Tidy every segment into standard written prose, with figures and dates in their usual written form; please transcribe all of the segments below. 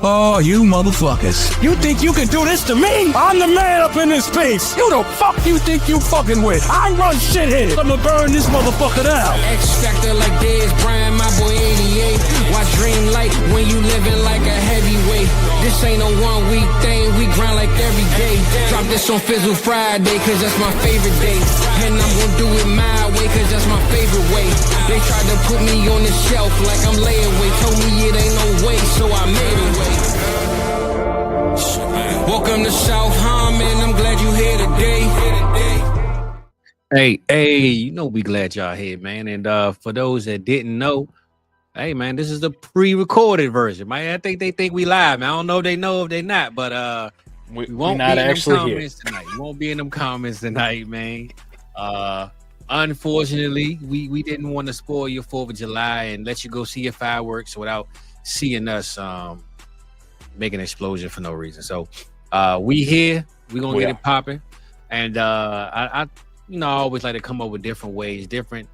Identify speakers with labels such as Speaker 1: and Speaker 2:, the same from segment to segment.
Speaker 1: Oh, you motherfuckers. You think you can do this to me? I'm the man up in this space. You the fuck you think you fucking with? I run shit here. I'ma burn this motherfucker down.
Speaker 2: X-Factor like Dez Bryant, my boy 88. Watch dream light when you living like a heavyweight. This ain't a 1 week thing, we grind like every day. Drop this on Fizzle Friday, cause that's my favorite day. And I'm gonna do it my way, cause that's my favorite way. They tried to put me on the shelf like I'm layaway. Told me it ain't no way, so I made a way. Welcome to South Harmon, I'm glad you here today.
Speaker 3: Hey, you know we glad y'all here, man. And for those that didn't know, hey man, this is the pre-recorded version. Man, I think they think we live, man. I don't know if they know if they not, but we won't be in them comments tonight. We won't be in them comments tonight, man. Unfortunately, we didn't want to spoil your 4th of July and let you go see your fireworks without seeing us make an explosion for no reason. So we here, we gonna get it popping. And I always like to come up with different ways, different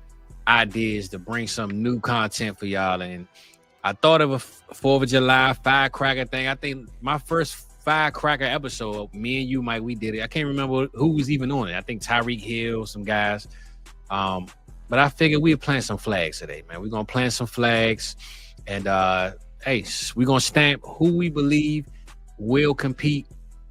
Speaker 3: ideas to bring some new content for y'all. And I thought of a 4th of July firecracker thing. I think my first firecracker episode, me and you, Mike, we did it. I can't remember who was even on it. I think Tyreek Hill, some guys. But I figured we'd plant some flags today, man. We're gonna plant some flags, and hey, we're gonna stamp who we believe will compete,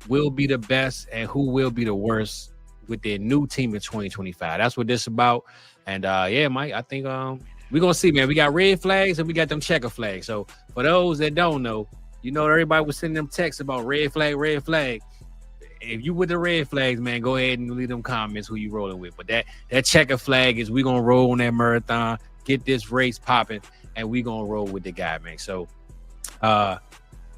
Speaker 3: will be the best, and who will be the worst with their new team in 2025. That's what this is about. And yeah, Mike, I think we're gonna see, man. We got red flags and we got them checker flags. So for those that don't know, you know, everybody was sending them texts about red flag, red flag. If you with the red flags, man, go ahead and leave them comments who you rolling with. But that checker flag is we gonna roll on that marathon, get this race popping, and we gonna roll with the guy, man. So I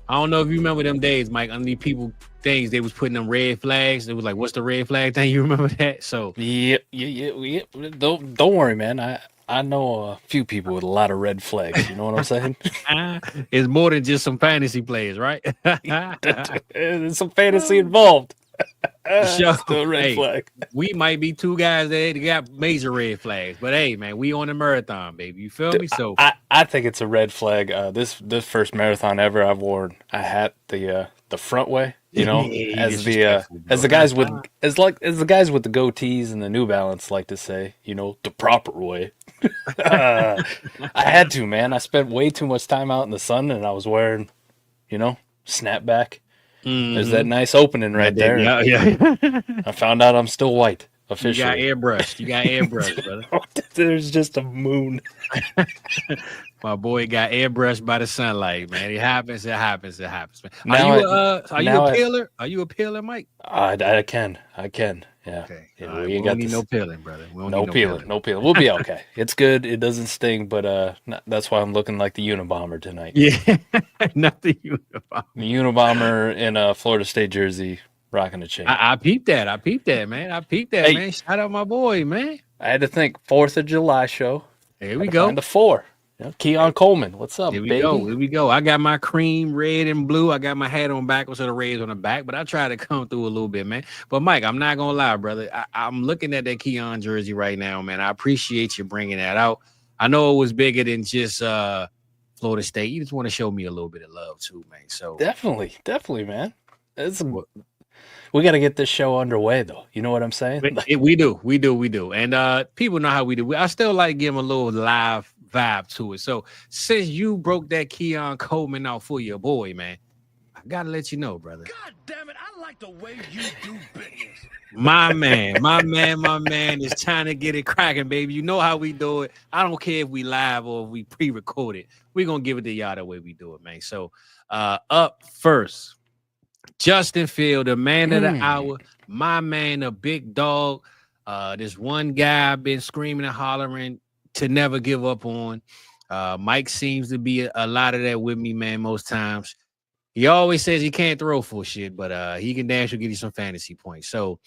Speaker 3: don't know if you remember them days, Mike, underneath people things they was putting them red flags. It was like, what's the red flag thing? You remember that? So
Speaker 4: yeah. Don't worry, man. I know a few people with a lot of red flags. You know what I'm saying?
Speaker 3: It's more than just some fantasy players, right?
Speaker 4: There's some fantasy involved.
Speaker 3: Still red flag. We might be two guys that got major red flags, but hey, man, we on the marathon, baby. You feel me? So
Speaker 4: I think it's a red flag. This first marathon ever I've worn a hat the front way. You know, as the guys with the goatees and the New Balance like to say, you know, the proper way. I had to, man. I spent way too much time out in the sun, and I was wearing, you know, snapback. Mm-hmm. There's that nice opening right there. Yeah. I found out I'm still white officially.
Speaker 3: You got airbrushed, brother.
Speaker 4: There's just a moon.
Speaker 3: My boy got airbrushed by the sunlight, man. It happens, man. Are you a peeler? Are you a peeler, Mike?
Speaker 4: I can. Yeah.
Speaker 3: Okay. Yeah, we don't need no peeling, brother.
Speaker 4: No peeling. We'll be okay. It's good. It doesn't sting, but that's why I'm looking like the Unabomber tonight.
Speaker 3: Yeah, not the Unabomber.
Speaker 4: The Unabomber in a Florida State jersey, rocking a chain.
Speaker 3: I peeped that, man. Hey, man. Shout out my boy, man.
Speaker 4: I had to think 4th of July show.
Speaker 3: Here we go.
Speaker 4: Find the 4. Yeah, Keon Coleman, what's up, baby?
Speaker 3: Here we go. I got my cream, red, and blue. I got my hat on backwards, so the red's on the back, but I try to come through a little bit, man. But, Mike, I'm not going to lie, brother. I'm looking at that Keon jersey right now, man. I appreciate you bringing that out. I know it was bigger than just Florida State. You just want to show me a little bit of love, too, man. So
Speaker 4: Definitely, man. We got to get this show underway, though. You know what I'm saying?
Speaker 3: We do. And people know how we do. I still like giving a little live vibe to it. So since you broke that Keon Coleman out for your boy, man, I gotta let you know, brother.
Speaker 1: God damn it, I like the way you do business.
Speaker 3: My man is trying to get it cracking, baby. You know how we do it. I don't care if we live or if we pre-record it. We're gonna give it to y'all the way we do it, man. So up first, Justin Field, the man of the hour, my man, a big dog. This one guy I've been screaming and hollering to never give up on. Mike seems to be a lot of that with me, man, most times. He always says he can't throw for shit, but he can damn sure give you some fantasy points. So,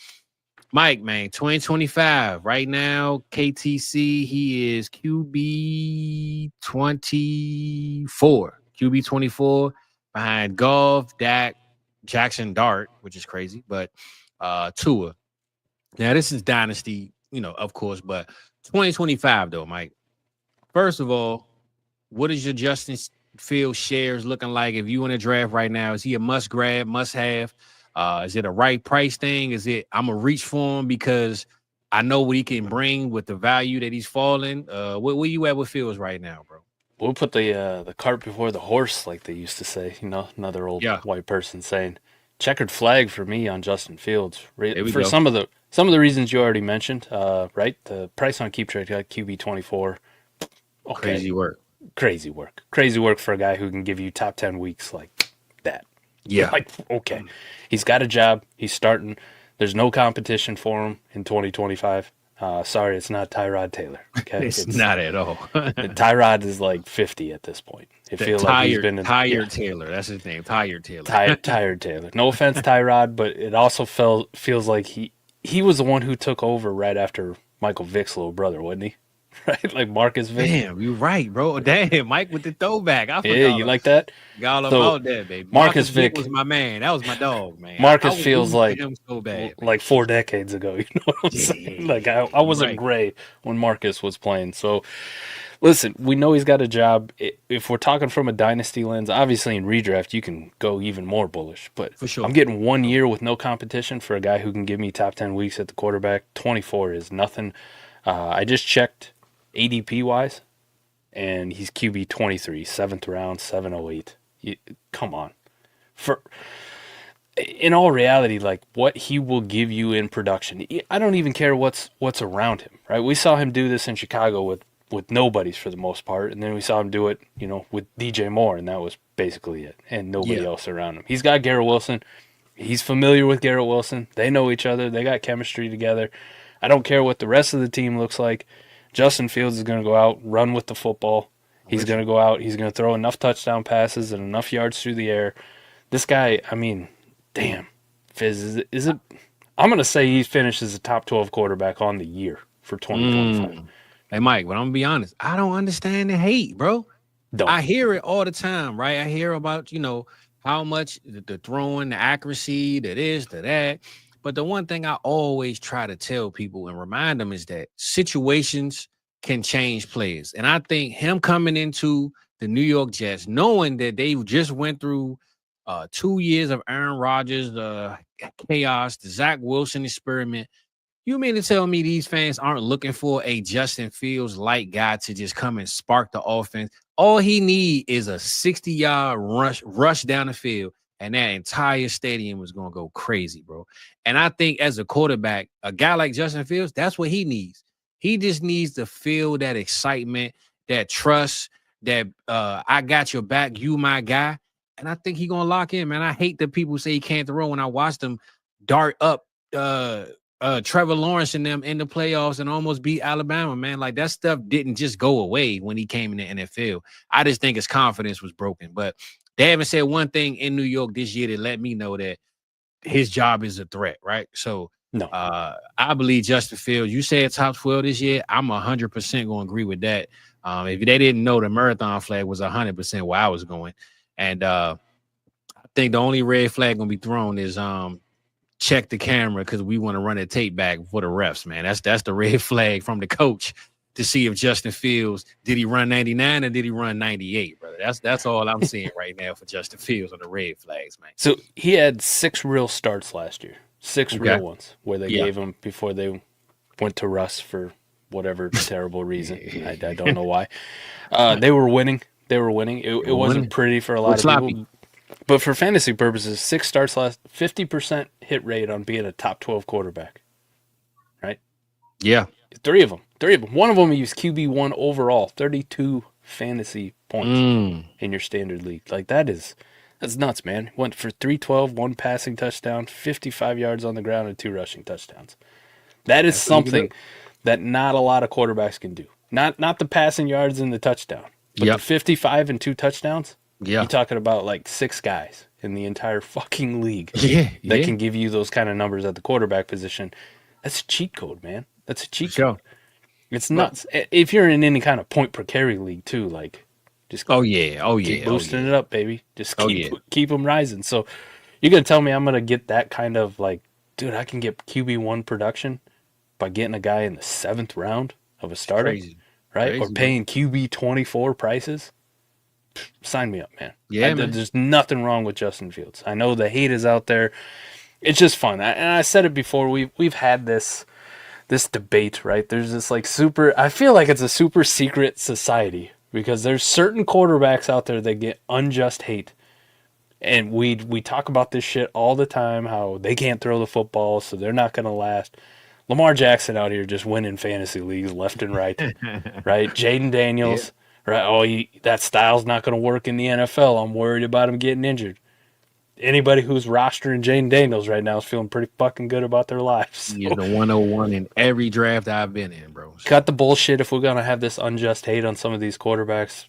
Speaker 3: Mike, man, 2025, right now, KTC, he is QB 24. QB 24 behind Goff, Dak, Jackson Dart, which is crazy, but Tua. Now, this is Dynasty, you know, of course, but 2025, though, Mike. First of all, what is your Justin Fields shares looking like if you in a draft right now? Is he a must grab, must have? Is it a right price thing? Is it I'm gonna reach for him because I know what he can bring with the value that he's falling? Where you at with Fields right now, bro?
Speaker 4: We'll put the cart before the horse, like they used to say. Another old white person saying. Checkered flag for me on Justin Fields for some of the reasons you already mentioned. Right, the price on Keep Trade got QB 24. Okay. Crazy work for a guy who can give you top 10 weeks like that.
Speaker 3: Yeah,
Speaker 4: okay, he's got a job. He's starting. There's no competition for him in 2025. Sorry, it's not Tyrod Taylor. Okay,
Speaker 3: it's not at all.
Speaker 4: Tyrod is like 50 at this point. It feels like he's been
Speaker 3: Tired Taylor. That's his name. Tired Taylor.
Speaker 4: Tired Taylor. No offense, Tyrod, but it also feels like he was the one who took over right after Michael Vick's little brother, wasn't he? Right, like Marcus Vick.
Speaker 3: Damn, you're right, bro. Damn, Mike with the throwback.
Speaker 4: Yeah, you like that?
Speaker 3: Got all about that, baby.
Speaker 4: Marcus Vick
Speaker 3: was my man. That was my dog, man.
Speaker 4: Marcus feels like
Speaker 3: him so bad,
Speaker 4: like 4 decades ago. You know what I'm saying? Like I wasn't gray when Marcus was playing. So listen, we know he's got a job. If we're talking from a dynasty lens, obviously in redraft you can go even more bullish. But
Speaker 3: for sure,
Speaker 4: I'm getting 1 year with no competition for a guy who can give me top 10 weeks at the quarterback. 24 is nothing. I just checked ADP wise, and he's QB 23, 7th round, 708. Come on. In all reality, like what he will give you in production, I don't even care what's around him, right? We saw him do this in Chicago with nobodies for the most part, and then we saw him do it, with DJ Moore, and that was basically it, and nobody else around him. He's got Garrett Wilson. He's familiar with Garrett Wilson. They know each other. They got chemistry together. I don't care what the rest of the team looks like. Justin Fields is going to go out, run with the football. He's going to go out. He's going to throw enough touchdown passes and enough yards through the air. This guy, I mean, damn. Fizz, is it? I'm going to say he finishes a top 12 quarterback on the year for 2025.
Speaker 3: Hey, Mike, but I'm going to be honest. I don't understand the hate, bro. I hear it all the time, right? I hear about, how much the throwing, the accuracy, the this, the that. But the one thing I always try to tell people and remind them is that situations can change players. And I think him coming into the New York Jets, knowing that they just went through 2 years of Aaron Rodgers, the chaos, the Zach Wilson experiment, you mean to tell me these fans aren't looking for a Justin Fields-like guy to just come and spark the offense? All he need is a 60-yard rush down the field. And that entire stadium was going to go crazy, bro. And I think as a quarterback, a guy like Justin Fields, that's what he needs. He just needs to feel that excitement, that trust, that I got your back, you my guy. And I think he's going to lock in, man. I hate that people say he can't throw. When I watched him dart up Trevor Lawrence and them in the playoffs and almost beat Alabama, man. Like that stuff didn't just go away when he came in the NFL. I just think his confidence was broken. But they haven't said one thing in New York this year that let me know that his job is a threat, right? So
Speaker 4: no,
Speaker 3: I believe Justin Fields. You said top 12 this year. I'm 100% going to agree with that. If they didn't know the marathon flag was 100% where I was going, and I think the only red flag going to be thrown is check the camera because we want to run a tape back for the refs, man. That's the red flag from the coach to see if Justin Fields, did he run 99 or did he run 98, brother? That's all I'm seeing right now for Justin Fields on the red flags, man.
Speaker 4: So he had 6 real starts last year, 6 real ones where they gave him before they went to Russ for whatever terrible reason. I don't know why. They were winning. It wasn't pretty for a lot of people. But for fantasy purposes, 6 starts last, 50% hit rate on being a top 12 quarterback, right?
Speaker 3: Yeah.
Speaker 4: 3 of them. One of them he was QB1 overall, 32 fantasy points in your standard league. Like that's nuts, man. Went for 312, 1 passing touchdown, 55 yards on the ground, and 2 rushing touchdowns. That's something that not a lot of quarterbacks can do. Not the passing yards and the touchdown, but the 55 and 2 touchdowns.
Speaker 3: Yeah.
Speaker 4: You're talking about like 6 guys in the entire fucking league that can give you those kind of numbers at the quarterback position. That's a cheat code, man. That's a cheat code. It's nuts. If you're in any kind of point per carry league too, like just keep boosting it up, baby. Just keep them rising. So you're gonna tell me I'm gonna get that kind of like, dude, I can get QB1 production by getting a guy in the 7th round of a starter, right? Crazy, or paying QB 24 prices. sign me up, man.
Speaker 3: Yeah, man.
Speaker 4: There's nothing wrong with Justin Fields. I know the hate is out there. It's just fun. And I said it before. We've had this debate, right? There's this like I feel like it's a super secret society because there's certain quarterbacks out there that get unjust hate. And we talk about this shit all the time, how they can't throw the football, so they're not going to last. Lamar Jackson out here just winning fantasy leagues left and right, right? Jaden Daniels, right? Oh, that style's not going to work in the NFL. I'm worried about him getting injured. Anybody who's rostering Jaden Daniels right now is feeling pretty fucking good about their lives. So.
Speaker 3: He's the 101 in every draft I've been in, bro.
Speaker 4: Cut the bullshit. If we're going to have this unjust hate on some of these quarterbacks,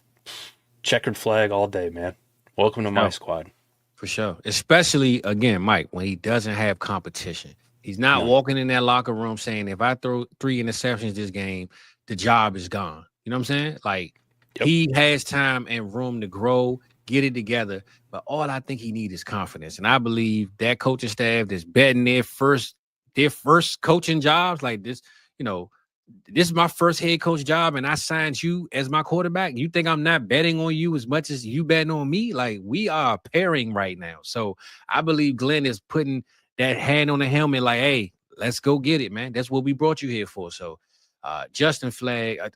Speaker 4: checkered flag all day, man. Welcome to my squad.
Speaker 3: For sure. Especially, again, Mike, when he doesn't have competition. He's not walking in that locker room saying, if I throw 3 interceptions this game, the job is gone. You know what I'm saying? Like, he has time and room to grow, get it together. But all I think he needs is confidence. And I believe that coaching staff that's betting their first coaching jobs like this, you know, this is my first head coach job and I signed you as my quarterback. You think I'm not betting on you as much as you betting on me? Like, we are pairing right now. So I believe Glenn is putting that hand on the helmet like, hey, let's go get it, man. That's what we brought you here for. So Justin Fields,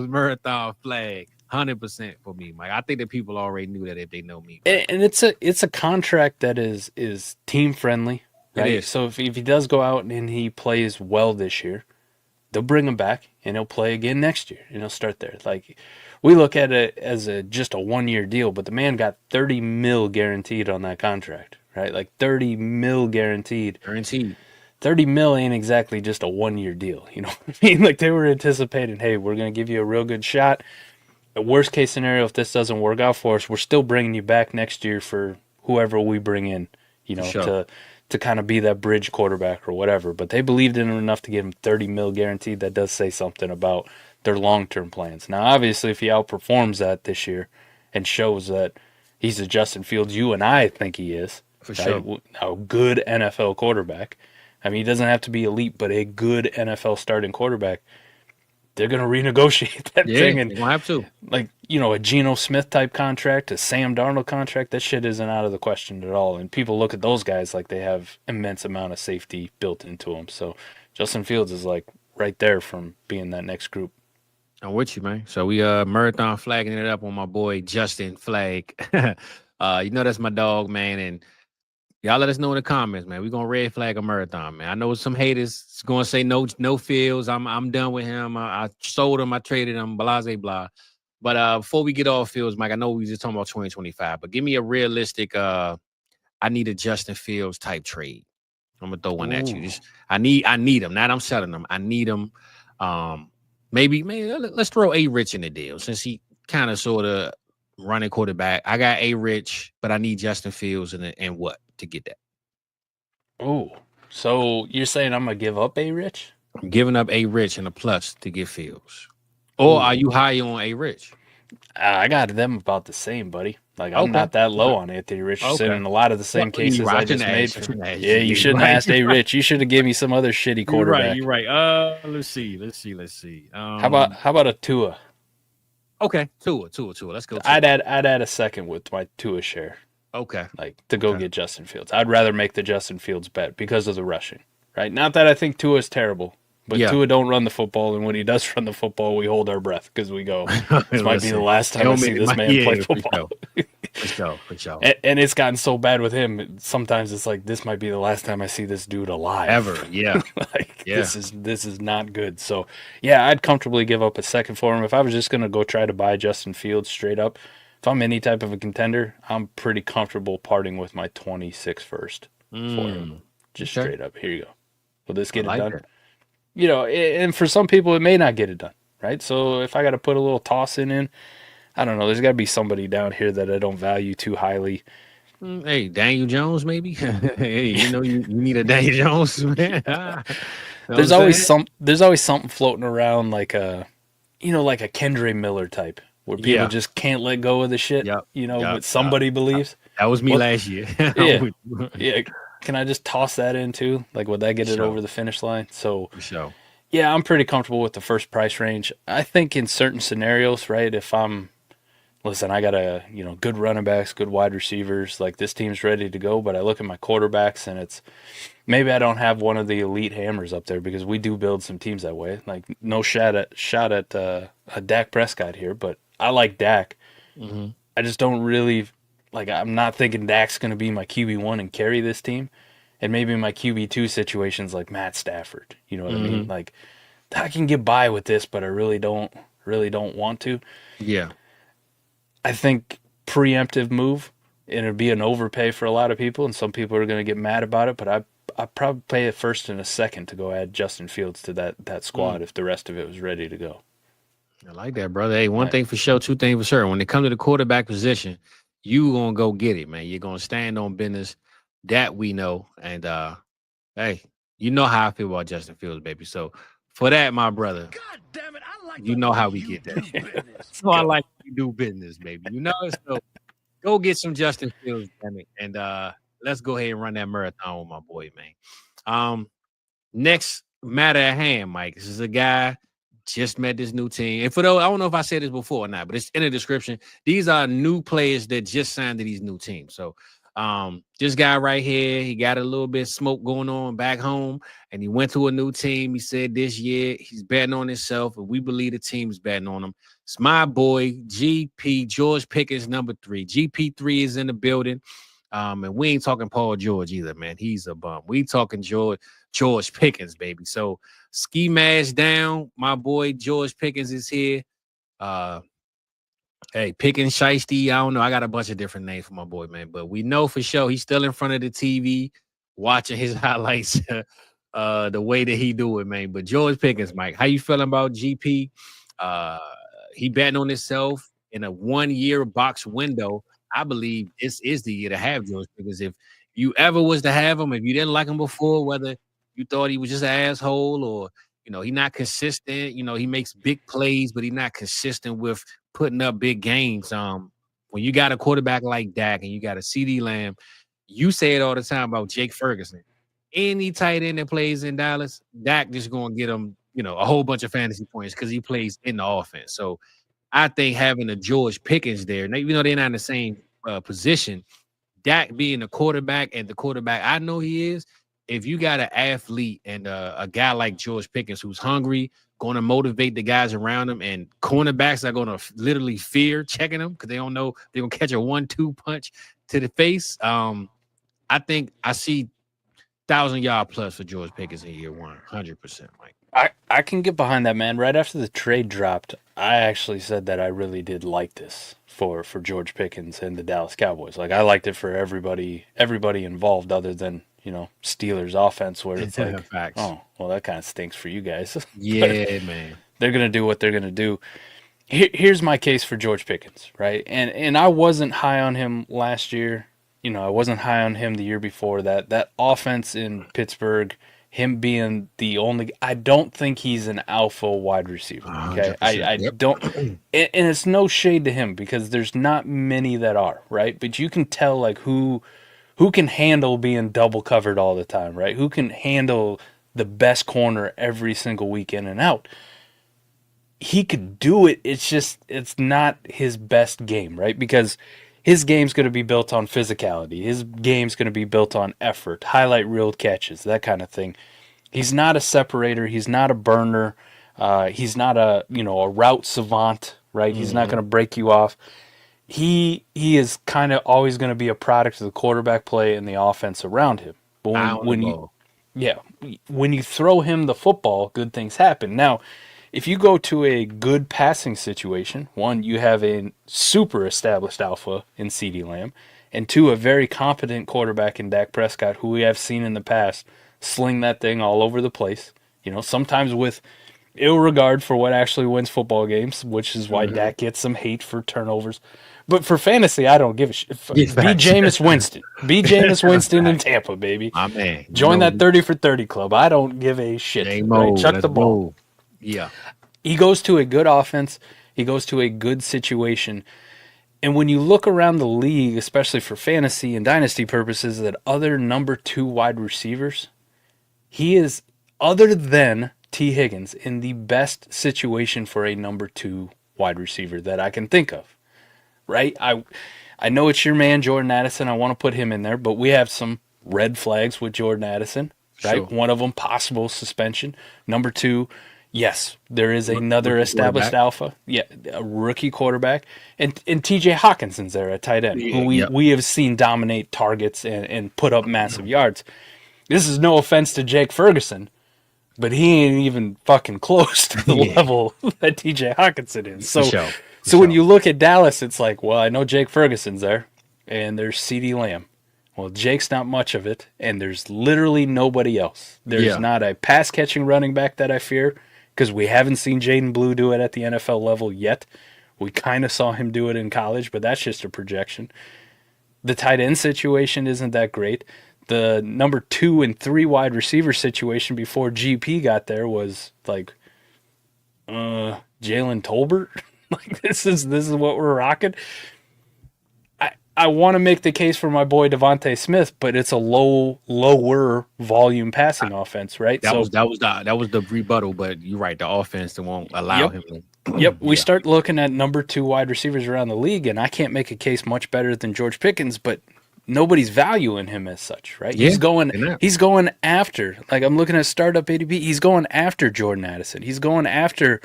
Speaker 3: marathon flag, 100% for me, Mike. I think that people already knew that if they know me.
Speaker 4: And it's a contract that is team friendly. Right? So if he does go out and he plays well this year, they'll bring him back and he'll play again next year and he'll start there. Like, we look at it as just a 1-year deal, but the man got $30 million guaranteed on that contract, right? Like $30 million guaranteed. 30 million ain't exactly just a 1-year deal. You know what I mean? Like, they were anticipating, hey, we're going to give you a real good shot. The worst case scenario, if this doesn't work out for us, we're still bringing you back next year for whoever we bring in, you know, to kind of be that bridge quarterback or whatever. But they believed in him enough to give him $30 million guaranteed. That does say something about their long-term plans. Now, obviously, if he outperforms that this year and shows that he's a Justin Fields you and I think he is,
Speaker 3: for sure,
Speaker 4: a good NFL quarterback. I mean, he doesn't have to be elite, but a good NFL starting quarterback. They're going to renegotiate that thing. And
Speaker 3: they're going to have to.
Speaker 4: Like, you know, a Geno Smith type contract, a Sam Darnold contract, that shit isn't out of the question at all. And people look at those guys like they have immense amount of safety built into them. So Justin Fields is like right there from being that next group.
Speaker 3: I'm with you, man. So we marathon flagging it up on my boy Justin Flag. You know that's my dog, man. And y'all let us know in the comments, man. We're gonna red flag a marathon, man. I know some haters gonna say no Fields. I'm done with him. I sold him, I traded him, blah, blah, blah. But before we get off Fields, Mike, I know we just talking about 2025, but give me a realistic I need a Justin Fields type trade. I'm gonna throw one at you. Just I need him. Not I'm selling him. I need him. Maybe let's throw A Rich in the deal since he kind of sort of running quarterback. I got A Rich, but I need Justin Fields and what to get that.
Speaker 4: Oh, so you're saying I'm gonna give up A Rich?
Speaker 3: I'm giving up A Rich and a plus to get Fields. Or are you high on A Rich?
Speaker 4: I got them about the same, buddy. Like, I'm not that low on Anthony Richardson in a lot of the same cases I just made. Yeah, you shouldn't have asked A Rich. You should have given me some other shitty quarterback.
Speaker 3: You're right. Let's see.
Speaker 4: How about a Tua?
Speaker 3: Okay, Tua. Let's go.
Speaker 4: I'd add a second with my Tua share.
Speaker 3: Okay.
Speaker 4: Like, to go get Justin Fields. I'd rather make the Justin Fields bet because of the rushing, right? Not that I think Tua is terrible, but Tua don't run the football, and when he does run the football, we hold our breath because we go, this might be the last time I see this man play football.
Speaker 3: For sure.
Speaker 4: And it's gotten so bad with him, sometimes it's like, this might be the last time I see this dude alive.
Speaker 3: Ever, yeah.
Speaker 4: This is not good. So, yeah, I'd comfortably give up a second for him. If I was just going to go try to buy Justin Fields straight up, if I'm any type of a contender, I'm pretty comfortable parting with my 26 first for him. Just straight up. Here you go. Will this get it done? That. You know, and for some people, it may not get it done, right? So if I got to put a little toss in, I don't know. There's got to be somebody down here that I don't value too highly.
Speaker 3: Hey, Daniel Jones, maybe. Hey, you need a Daniel Jones, man.
Speaker 4: There's always something floating around like a Kendre Miller type. Where people just can't let go of the shit, what somebody believes.
Speaker 3: That was me last year.
Speaker 4: Yeah. Can I just toss that in too? Like, would that get it over the finish line? So, Yeah, I'm pretty comfortable with the first price range. I think in certain scenarios, right, if listen, I got good running backs, good wide receivers, like this team's ready to go, but I look at my quarterbacks and it's maybe I don't have one of the elite hammers up there because we do build some teams that way. Like no shot at a Dak Prescott here, but I like Dak.
Speaker 3: Mm-hmm.
Speaker 4: I just don't really I'm not thinking Dak's going to be my QB1 and carry this team. And maybe my QB2 situations like Matt Stafford. You know what I mean? Like I can get by with this, but I really don't want to.
Speaker 3: Yeah.
Speaker 4: I think preemptive move, and it'd be an overpay for a lot of people, and some people are going to get mad about it, but I'd probably pay a first and a second to go add Justin Fields to that squad if the rest of it was ready to go.
Speaker 3: I like that, brother. Hey, one thing for sure, two things for sure. When it comes to the quarterback position, you going to go get it, man. You're going to stand on business. That we know. And, hey, you know how I feel about Justin Fields, baby. So, for that, my brother,
Speaker 1: God damn it, I like
Speaker 3: you know how we get that. So, I like you do business, baby. You know? So, go get some Justin Fields, damn it. And let's go ahead and run that marathon with my boy, man. Next matter at hand, Mike. This is a guy just met this new team. And for those, I don't know if I said this before or not, but it's in the description. These are new players that just signed to these new teams. So this guy right here, he got a little bit of smoke going on back home, and he went to a new team. He said this year he's betting on himself, and we believe the team's betting on him. It's my boy, GP, George Pickens, number 3. GP3 is in the building. And we ain't talking Paul George either, man. He's a bum. We talking George Pickens, baby. So ski mask down. My boy George Pickens is here. Hey, Pickens Shiesty. I don't know. I got a bunch of different names for my boy, man. But we know for sure he's still in front of the TV watching his highlights the way that he do it, man. But George Pickens, Mike, how you feeling about GP? He betting on himself in a 1-year box window. I believe this is the year to have George Pickens. If you ever was to have him, if you didn't like him before, whether you thought he was just an asshole or, he not consistent, he makes big plays, but he's not consistent with putting up big games. When you got a quarterback like Dak and you got a CD Lamb, you say it all the time about Jake Ferguson. Any tight end that plays in Dallas, Dak just going to get him, a whole bunch of fantasy points because he plays in the offense. So I think having a George Pickens there, even though they're not in the same position, Dak being the quarterback and the quarterback I know he is, if you got an athlete and a guy like George Pickens who's hungry, going to motivate the guys around him, and cornerbacks are going to literally fear checking him because they don't know they're going to catch a 1-2 punch to the face. I think I see 1,000-yard plus for George Pickens in year 1, 100%, Mike.
Speaker 4: I can get behind that, man. Right after the trade dropped, I actually said that I really did like this for George Pickens and the Dallas Cowboys. Like I liked it for everybody involved other than, Steelers offense where it's like,
Speaker 3: facts.
Speaker 4: Oh, well, that kind of stinks for you guys.
Speaker 3: Yeah, man.
Speaker 4: They're going to do what they're going to do. Here's my case for George Pickens, right? And I wasn't high on him last year. I wasn't high on him the year before that. That offense in Pittsburgh, him being the only, I don't think he's an alpha wide receiver. Okay, I don't, and it's no shade to him because there's not many that are, right? But you can tell like who can handle being double covered all the time, right? Who can handle the best corner every single week in and out. He could do it. It's not his best game, right? Because his game's going to be built on physicality. His game's going to be built on effort, highlight reel catches, that kind of thing. He's not a separator. He's not a burner. He's not a route savant, right? He's not going to break you off. He is kind of always going to be a product of the quarterback play and the offense around him. But when you throw him the football, good things happen. Now, if you go to a good passing situation, 1, you have a super established alpha in CeeDee Lamb, and 2, a very competent quarterback in Dak Prescott, who we have seen in the past sling that thing all over the place. Sometimes with ill regard for what actually wins football games, which is why Dak gets some hate for turnovers. But for fantasy, I don't give a shit. Be Jameis Winston. Be Jameis Winston in Tampa, baby.
Speaker 3: My man.
Speaker 4: Join that 30 for 30 club. I don't give a shit. Right? Chuck the ball.
Speaker 3: Yeah.
Speaker 4: He goes to a good offense. He goes to a good situation. And when you look around the league, especially for fantasy and dynasty purposes, that other number 2 wide receivers, he is, other than T. Higgins in the best situation for a number 2 wide receiver that I can think of, right? I know it's your man, Jordan Addison. I want to put him in there, but we have some red flags with Jordan Addison, right?
Speaker 3: Sure.
Speaker 4: One of them, possible suspension. Number 2, yes, there is another established alpha. Yeah, a rookie quarterback. And TJ Hawkinson's there at tight end, who we have seen dominate targets and put up massive yards. This is no offense to Jake Ferguson, but he ain't even fucking close to the level that TJ Hawkinson is. So when you look at Dallas, it's like, well, I know Jake Ferguson's there, and there's CeeDee Lamb. Well, Jake's not much of it, and there's literally nobody else. There's not a pass-catching running back that I fear, because we haven't seen Jaden Blue do it at the NFL level yet. We kind of saw him do it in college, but that's just a projection. The tight end situation isn't that great. The number 2 and 3 wide receiver situation before GP got there was like Jalen Tolbert. Like this is what we're rocking. I want to make the case for my boy Devontae Smith, but it's a lower volume passing offense, right?
Speaker 3: That was the rebuttal, but you're right. The offense that won't allow him.
Speaker 4: We start looking at number 2 wide receivers around the league, and I can't make a case much better than George Pickens, but nobody's valuing him as such, right? He's going after, like I'm looking at startup ADP, he's going after Jordan Addison. He's going after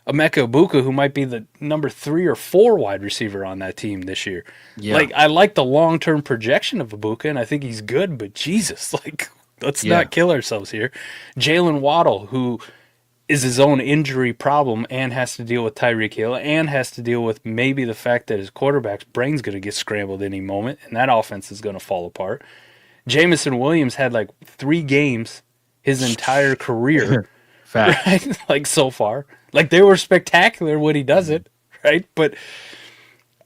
Speaker 4: Emeka Egbuka, who might be the number 3 or 4 wide receiver on that team this year. Yeah. Like I like the long-term projection of Egbuka, and I think he's good, but Jesus, like let's not kill ourselves here. Jalen Waddle, who is his own injury problem and has to deal with Tyreek Hill and has to deal with maybe the fact that his quarterback's brain's going to get scrambled any moment, and that offense is going to fall apart. Jamison Williams had like 3 games his entire career, right? Like so far. Like they were spectacular when he does it, right? But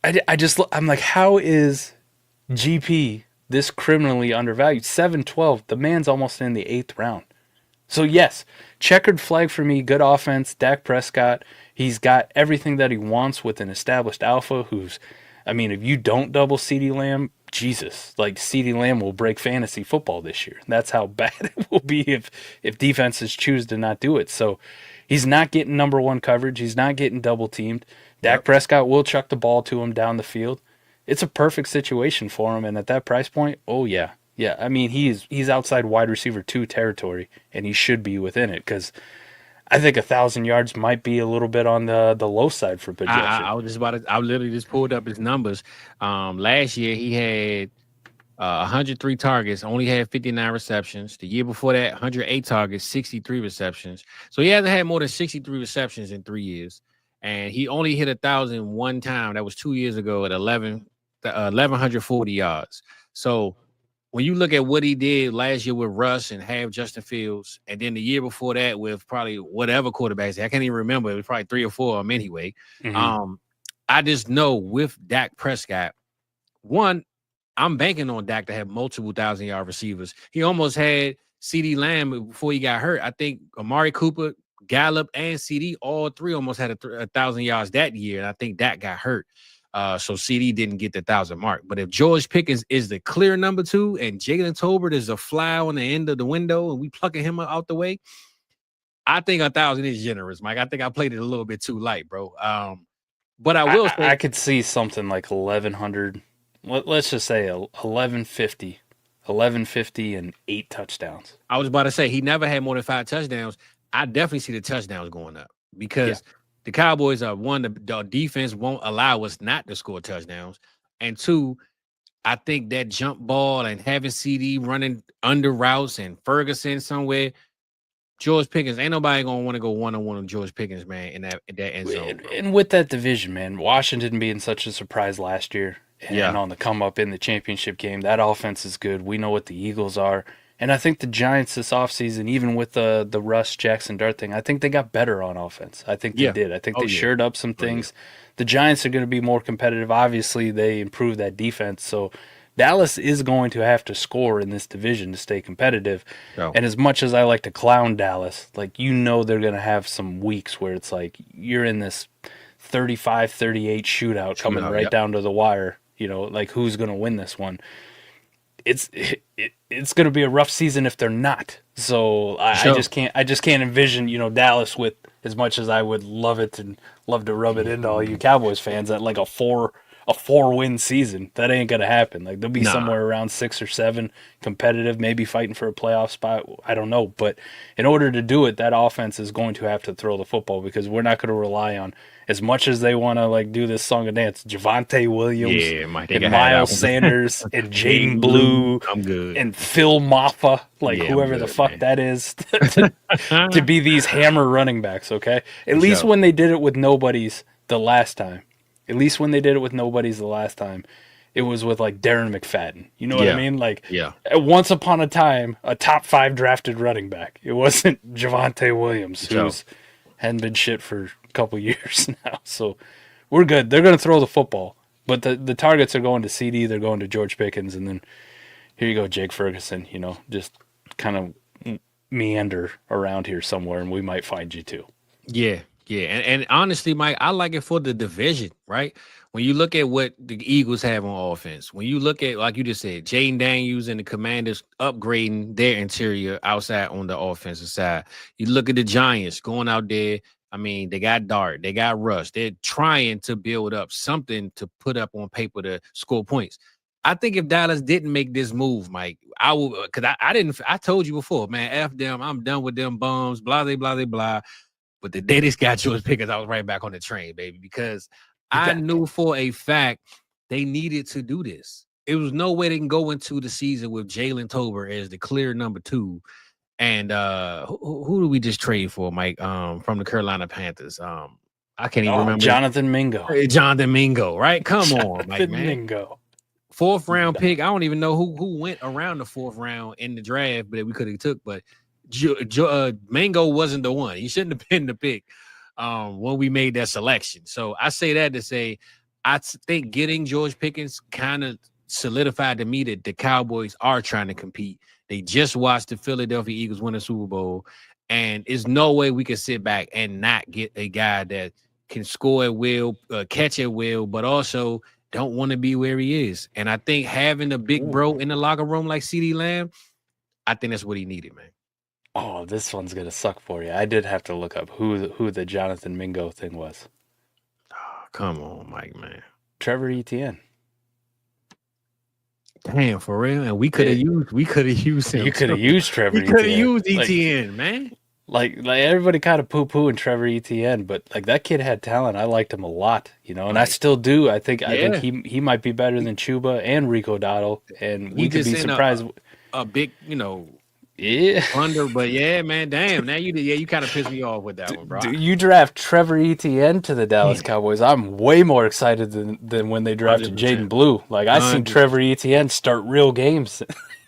Speaker 4: I'm like, how is GP this criminally undervalued? 7-12, the man's almost in the 8th round. So yes, checkered flag for me, good offense, Dak Prescott. He's got everything that he wants with an established alpha who's, I mean, if you don't double CeeDee Lamb, Jesus, like CeeDee Lamb will break fantasy football this year. That's how bad it will be if defenses choose to not do it. So he's not getting number 1 coverage. He's not getting double teamed. Dak Prescott will chuck the ball to him down the field. It's a perfect situation for him. And at that price point, oh yeah. Yeah, I mean, he's outside wide receiver 2 territory, and he should be within it because I think 1,000 yards might be a little bit on the low side for projection.
Speaker 3: I was just about to. I literally just pulled up his numbers. Last year he had 103 targets, only had 59 receptions. The year before that, 108 targets, 63 receptions. So he hasn't had more than 63 receptions in 3 years, and he only hit 1,000 one time. That was 2 years ago at 1,140 yards. So when you look at what he did last year with Russ and have Justin Fields, and then the year before that with probably whatever quarterbacks, I can't even remember. It was probably 3 or 4 of them anyway. Mm-hmm. I just know with Dak Prescott, one, I'm banking on Dak to have multiple 1,000-yard receivers. He almost had CeeDee Lamb before he got hurt. I think Amari Cooper, Gallup, and CeeDee, all 3 almost had 1,000 yards that year, and I think Dak got hurt. So CeeDee didn't get the 1,000 mark. But if George Pickens is the clear number 2 and Jalen Tolbert is a fly on the end of the window and we plucking him out the way, I think 1,000 is generous, Mike. I think I played it a little bit too light, bro. But I will say
Speaker 4: I could see something like 1,100. Let's just say 1,150 and 8 touchdowns.
Speaker 3: I was about to say he never had more than 5 touchdowns. I definitely see the touchdowns going up because the Cowboys are one, the defense won't allow us not to score touchdowns. And 2, I think that jump ball and having CD running under routes and Ferguson somewhere, George Pickens, ain't nobody going to want to go one-on-one with George Pickens, man, in that end zone. Bro.
Speaker 4: And with that division, man, Washington being such a surprise last year and on the come up in the championship game, that offense is good. We know what the Eagles are. And I think the Giants this offseason, even with the Russ Jackson Dart thing, I think they got better on offense. I think they did. I think they shored up some things. The Giants are going to be more competitive. Obviously, they improved that defense. So Dallas is going to have to score in this division to stay competitive. Oh. And as much as I like to clown Dallas, like, you know, they're going to have some weeks where it's like you're in this 35-38 shootout coming right down to the wire. You know, like, who's going to win this one? it's going to be a rough season if they're not. So I just can't envision, Dallas with, as much as I would love it and love to rub it into all you Cowboys fans, that like a 4-win season. That ain't gonna happen. Like they'll be somewhere around 6 or 7, competitive, maybe fighting for a playoff spot. I don't know, but in order to do it, that offense is going to have to throw the football, because we're not going to rely on, as much as they want to like do this song and dance, Javonte Williams, and Miles Sanders and Jaden Blue,
Speaker 3: I'm good,
Speaker 4: and Phil Maffa, whoever the fuck that is, to be these hammer running backs. Okay, at least when they did it with nobodies the last time. It was with like Darren McFadden. You know what I mean? Once upon a time, a top 5 drafted running back. It wasn't Javonte Williams, who's hadn't been shit for a couple years now. So we're good. They're going to throw the football, but the targets are going to CD. They're going to George Pickens, and then here you go, Jake Ferguson. Just kind of meander around here somewhere, and we might find you too.
Speaker 3: Yeah. And honestly, Mike, I like it for the division, right? When you look at what the Eagles have on offense, when you look at, like you just said, Jaden Daniels and the Commanders upgrading their interior outside on the offensive side. You look at the Giants going out there. I mean, they got Dart, they got Russ. They're trying to build up something to put up on paper to score points. I think if Dallas didn't make this move, Mike, I will, because I told you before, man, F them. I'm done with them bums, blah, blah, blah. But the day this guy George Pickens, I was right back on the train, baby, because I knew for a fact they needed to do this. It was no way they can go into the season with Jalen Tober as the clear number 2. And who do we just trade for, Mike? From the Carolina Panthers. I can't even remember.
Speaker 4: Jonathan Mingo.
Speaker 3: Jonathan Mingo, right? Come on, Mike, man.
Speaker 4: Mingo.
Speaker 3: 4th round pick. I don't even know who went around the 4th round in the draft, but we could have took, but Mango wasn't the one. He shouldn't have been the pick when we made that selection. So I say that to say, I think getting George Pickens kind of solidified to me that the Cowboys are trying to compete. They just watched the Philadelphia Eagles win a Super Bowl, and there's no way we can sit back and not get a guy that can score at will, catch at will, but also don't want to be where he is. And I think having a big bro in the locker room like CeeDee Lamb, I think that's what he needed, man.
Speaker 4: Oh, this one's gonna suck for you. I did have to look up who the Jonathan Mingo thing was.
Speaker 3: Oh, come on, Mike, man.
Speaker 4: Trevor Etienne.
Speaker 3: Damn, for real. And we could have used him.
Speaker 4: You could have used Trevor Etienne.
Speaker 3: You could have used Etienne, man.
Speaker 4: Like everybody kind of poo-pooing Trevor Etienne, but like that kid had talent. I liked him a lot, and I still do. I think he might be better than Chuba and Rico Dottle, and we could be surprised.
Speaker 3: A big, under, but yeah, man, damn. Now you kind of pissed me off with that one, bro.
Speaker 4: You draft Trevor Etienne to the Dallas Cowboys. I'm way more excited than when they drafted Jaden Blue. Like I seen Trevor Etienne start real games,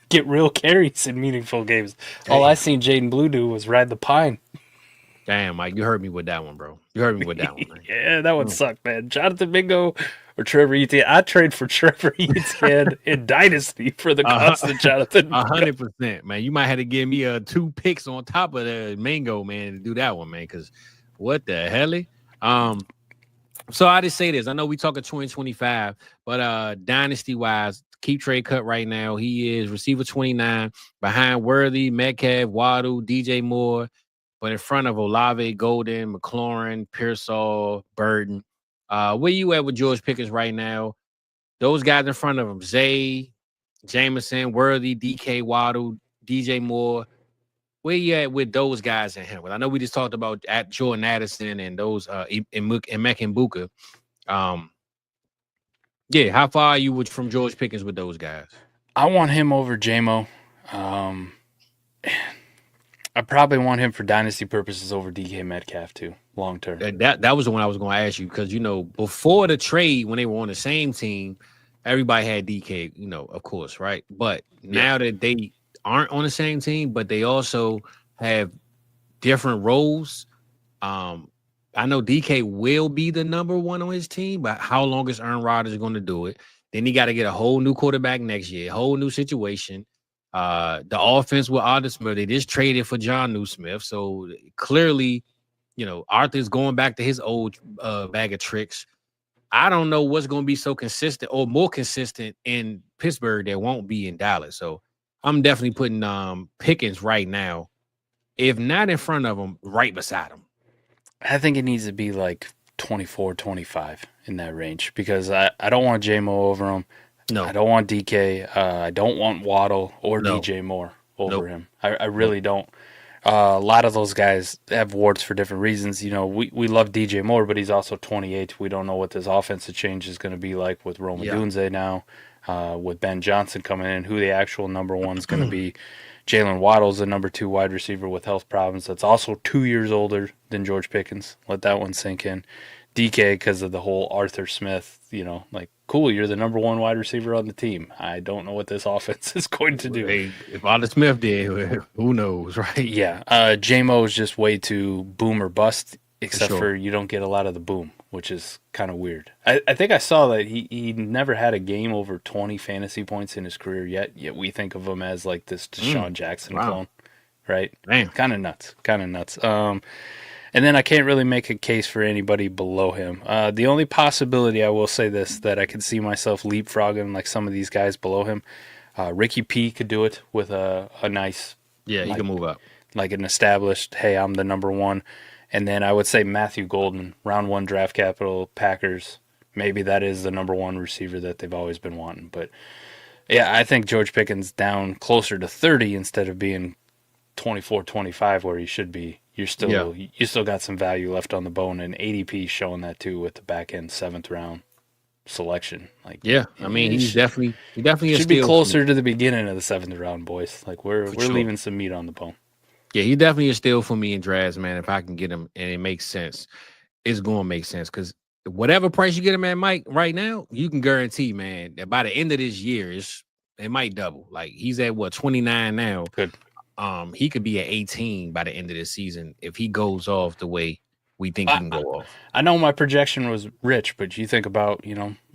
Speaker 4: get real carries in meaningful games. Damn. All I seen Jaden Blue do was ride the pine.
Speaker 3: Damn, Mike, you heard me with that one, bro. You heard me with that one, man.
Speaker 4: Yeah, that one sucked, man. Jonathan Mingo or Trevor Etienne. I trade for Trevor Etienne in Dynasty for the cost of Jonathan.
Speaker 3: 100%, man. You might have to give me 2 picks on top of the Mingo, man, to do that one, man. Because what the hell? So I just say this. I know we talking 2025, but dynasty wise, keep trade cut right now. He is receiver 29 behind Worthy, Metcalf, Waddle, DJ Moore. But in front of Olave, Golden, McLaurin, Pearsall, Burden. Where you at with George Pickens right now? Those guys in front of him, Zay, Jameson, Worthy, DK, Waddle, DJ Moore. Where you at with those guys in him? I know we just talked about at Jordan Addison and those and Meckenbuka. Yeah, how far are you from George Pickens with those guys?
Speaker 4: I want him over JMO. I probably want him for dynasty purposes over DK Metcalf too, long term.
Speaker 3: That was the one I was going to ask you because before the trade when they were on the same team, everybody had DK, of course, right? But now that they aren't on the same team, but they also have different roles. I know DK will be the number 1 on his team, but how long is Aaron Rodgers going to do it? Then he got to get a whole new quarterback next year, a whole new situation. The offense with Arthur Smith, they just traded for John Newsmith. So clearly, Arthur's going back to his old bag of tricks. I don't know what's going to be so consistent or more consistent in Pittsburgh that won't be in Dallas. So I'm definitely putting Pickens right now, if not in front of him, right beside him.
Speaker 4: I think it needs to be like 24, 25 in that range because I don't want J-Mo over him.
Speaker 3: No.
Speaker 4: I don't want DK. I don't want Waddle or
Speaker 3: No.
Speaker 4: DJ Moore over
Speaker 3: Nope.
Speaker 4: him. I really don't. A lot of those guys have warts for different reasons. You know, we love DJ Moore, but he's also 28. We don't know what this offensive change is going to be like with Roma Dunze now, with Ben Johnson coming in, who the actual number one is going to be. Jalen Waddle's the number 2 wide receiver with health problems. That's also 2 years older than George Pickens. Let that one sink in. DK, because of the whole Arthur Smith, you know, like, cool, you're the number 1 wide receiver on the team. I don't know what this offense is going to do.
Speaker 3: Hey, if Arthur Smith did, who knows, right?
Speaker 4: Yeah. J-Mo is just way too boom or bust, except for you don't get a lot of the boom, which is kind of weird. I think I saw that he never had a game over 20 fantasy points in his career yet we think of him as like this Deshaun Jackson clone, right?
Speaker 3: Damn.
Speaker 4: Kind of nuts. And then I can't really make a case for anybody below him. The only possibility, I will say this, that I could see myself leapfrogging like some of these guys below him, Ricky P could do it with a nice...
Speaker 3: Yeah, he can move up.
Speaker 4: Like an established, hey, I'm the number 1. And then I would say Matthew Golden, round 1 draft capital, Packers. Maybe that is the number 1 receiver that they've always been wanting. But yeah, I think George Pickens down closer to 30 instead of being 24, 25 where he should be. You still got some value left on the bone, and ADP showing that too with the back end 7th round selection. Like,
Speaker 3: yeah, I mean, he definitely
Speaker 4: should be closer to the beginning of the 7th round, boys. Like we're leaving some meat on the bone.
Speaker 3: Yeah, he definitely is still for me in drafts, man. If I can get him and it makes sense, it's going to make sense because whatever price you get him at, Mike, right now, you can guarantee, man, that by the end of this year, it might double. Like he's at 29 now.
Speaker 4: Good.
Speaker 3: He could be at 18 by the end of the season if he goes off the way we think he can go off.
Speaker 4: I know my projection was rich, but you think about,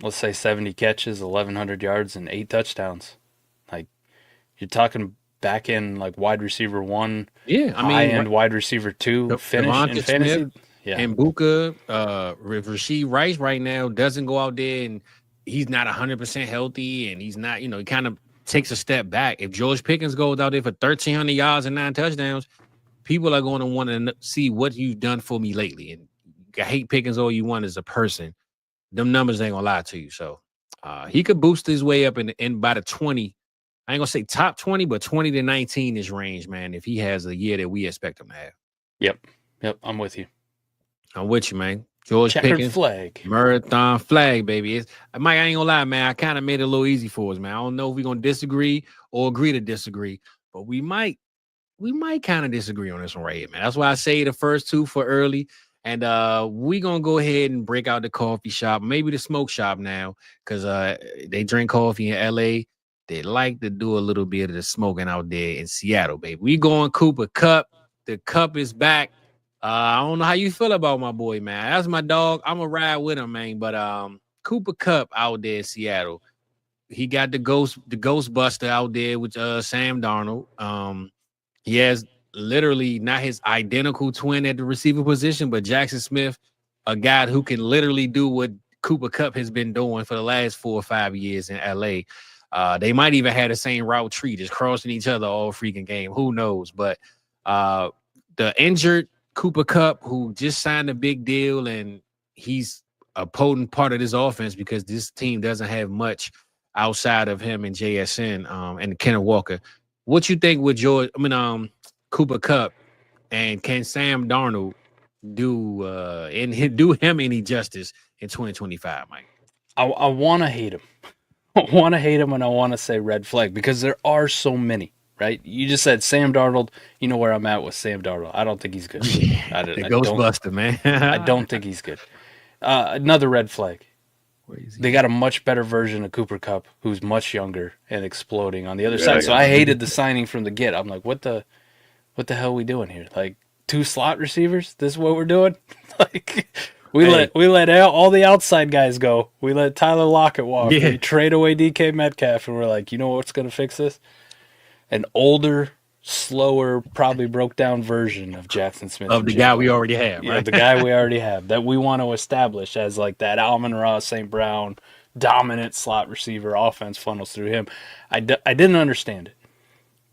Speaker 4: let's say 70 catches, 1,100 yards, and 8 touchdowns. Like you're talking back in like wide receiver 1, high end wide receiver 2 finish in fantasy.
Speaker 3: Smith, and Buka, Rashee Rice right now doesn't go out there and he's not 100% healthy and he's not, he kind of takes a step back. If George Pickens goes out there for 1,300 yards and 9 touchdowns, people are going to want to see what you've done for me lately. And I hate Pickens all you want as a person. Them numbers ain't going to lie to you. So he could boost his way up in by the 20. I ain't going to say top 20, but 20 to 19 is range, man, if he has a year that we expect him to have.
Speaker 4: Yep. I'm with you.
Speaker 3: I'm with you, man. George
Speaker 4: Checkered
Speaker 3: Pickens,
Speaker 4: flag.
Speaker 3: marathon flag, baby. Mike, I ain't gonna lie, man. I kind of made it a little easy for us, man. I don't know if we're gonna disagree or agree to disagree, but we might kind of disagree on this one right here, man. That's why I say the first 2 for early, and we gonna go ahead and break out the coffee shop, maybe the smoke shop now, because they drink coffee in LA. They like to do a little bit of the smoking out there in Seattle, baby. We going Cooper Cup. The cup is back. I don't know how you feel about my boy, man. That's my dog. I'm gonna ride with him, man. But Cooper Kupp out there in Seattle, he got the Ghostbuster out there with Sam Darnold. He has literally not his identical twin at the receiver position, but Jackson Smith, a guy who can literally do what Cooper Kupp has been doing for the last 4 or 5 years in LA. They might even have the same route tree, just crossing each other all freaking game. Who knows? But the injured Cooper Kupp, who just signed a big deal, and he's a potent part of this offense because this team doesn't have much outside of him and JSN and Kenneth Walker. What you think with Cooper Kupp, and can Sam Darnold do him any justice in 2025, Mike?
Speaker 4: I want to hate him. I want to hate him, and I want to say red flag because there are so many. Right? You just said Sam Darnold. You know where I'm at with Sam Darnold. I don't think he's good.
Speaker 3: Ghostbuster, man.
Speaker 4: I don't think he's good. Another red flag. They got a much better version of Cooper Kupp, who's much younger and exploding on the other side. So I hated the signing from the get. I'm like, what the hell are we doing here? Like 2 slot receivers? This is what we're doing? Like we let all the outside guys go. We let Tyler Lockett walk. We trade away DK Metcalf, and we're like, you know what's going to fix this? An older, slower, probably broke down version of Jackson Smith.
Speaker 3: Of the guy we already have, right?
Speaker 4: Yeah, the guy we already have that we want to establish as like that Almond-Ra St. Brown dominant slot receiver offense funnels through him. I didn't understand it.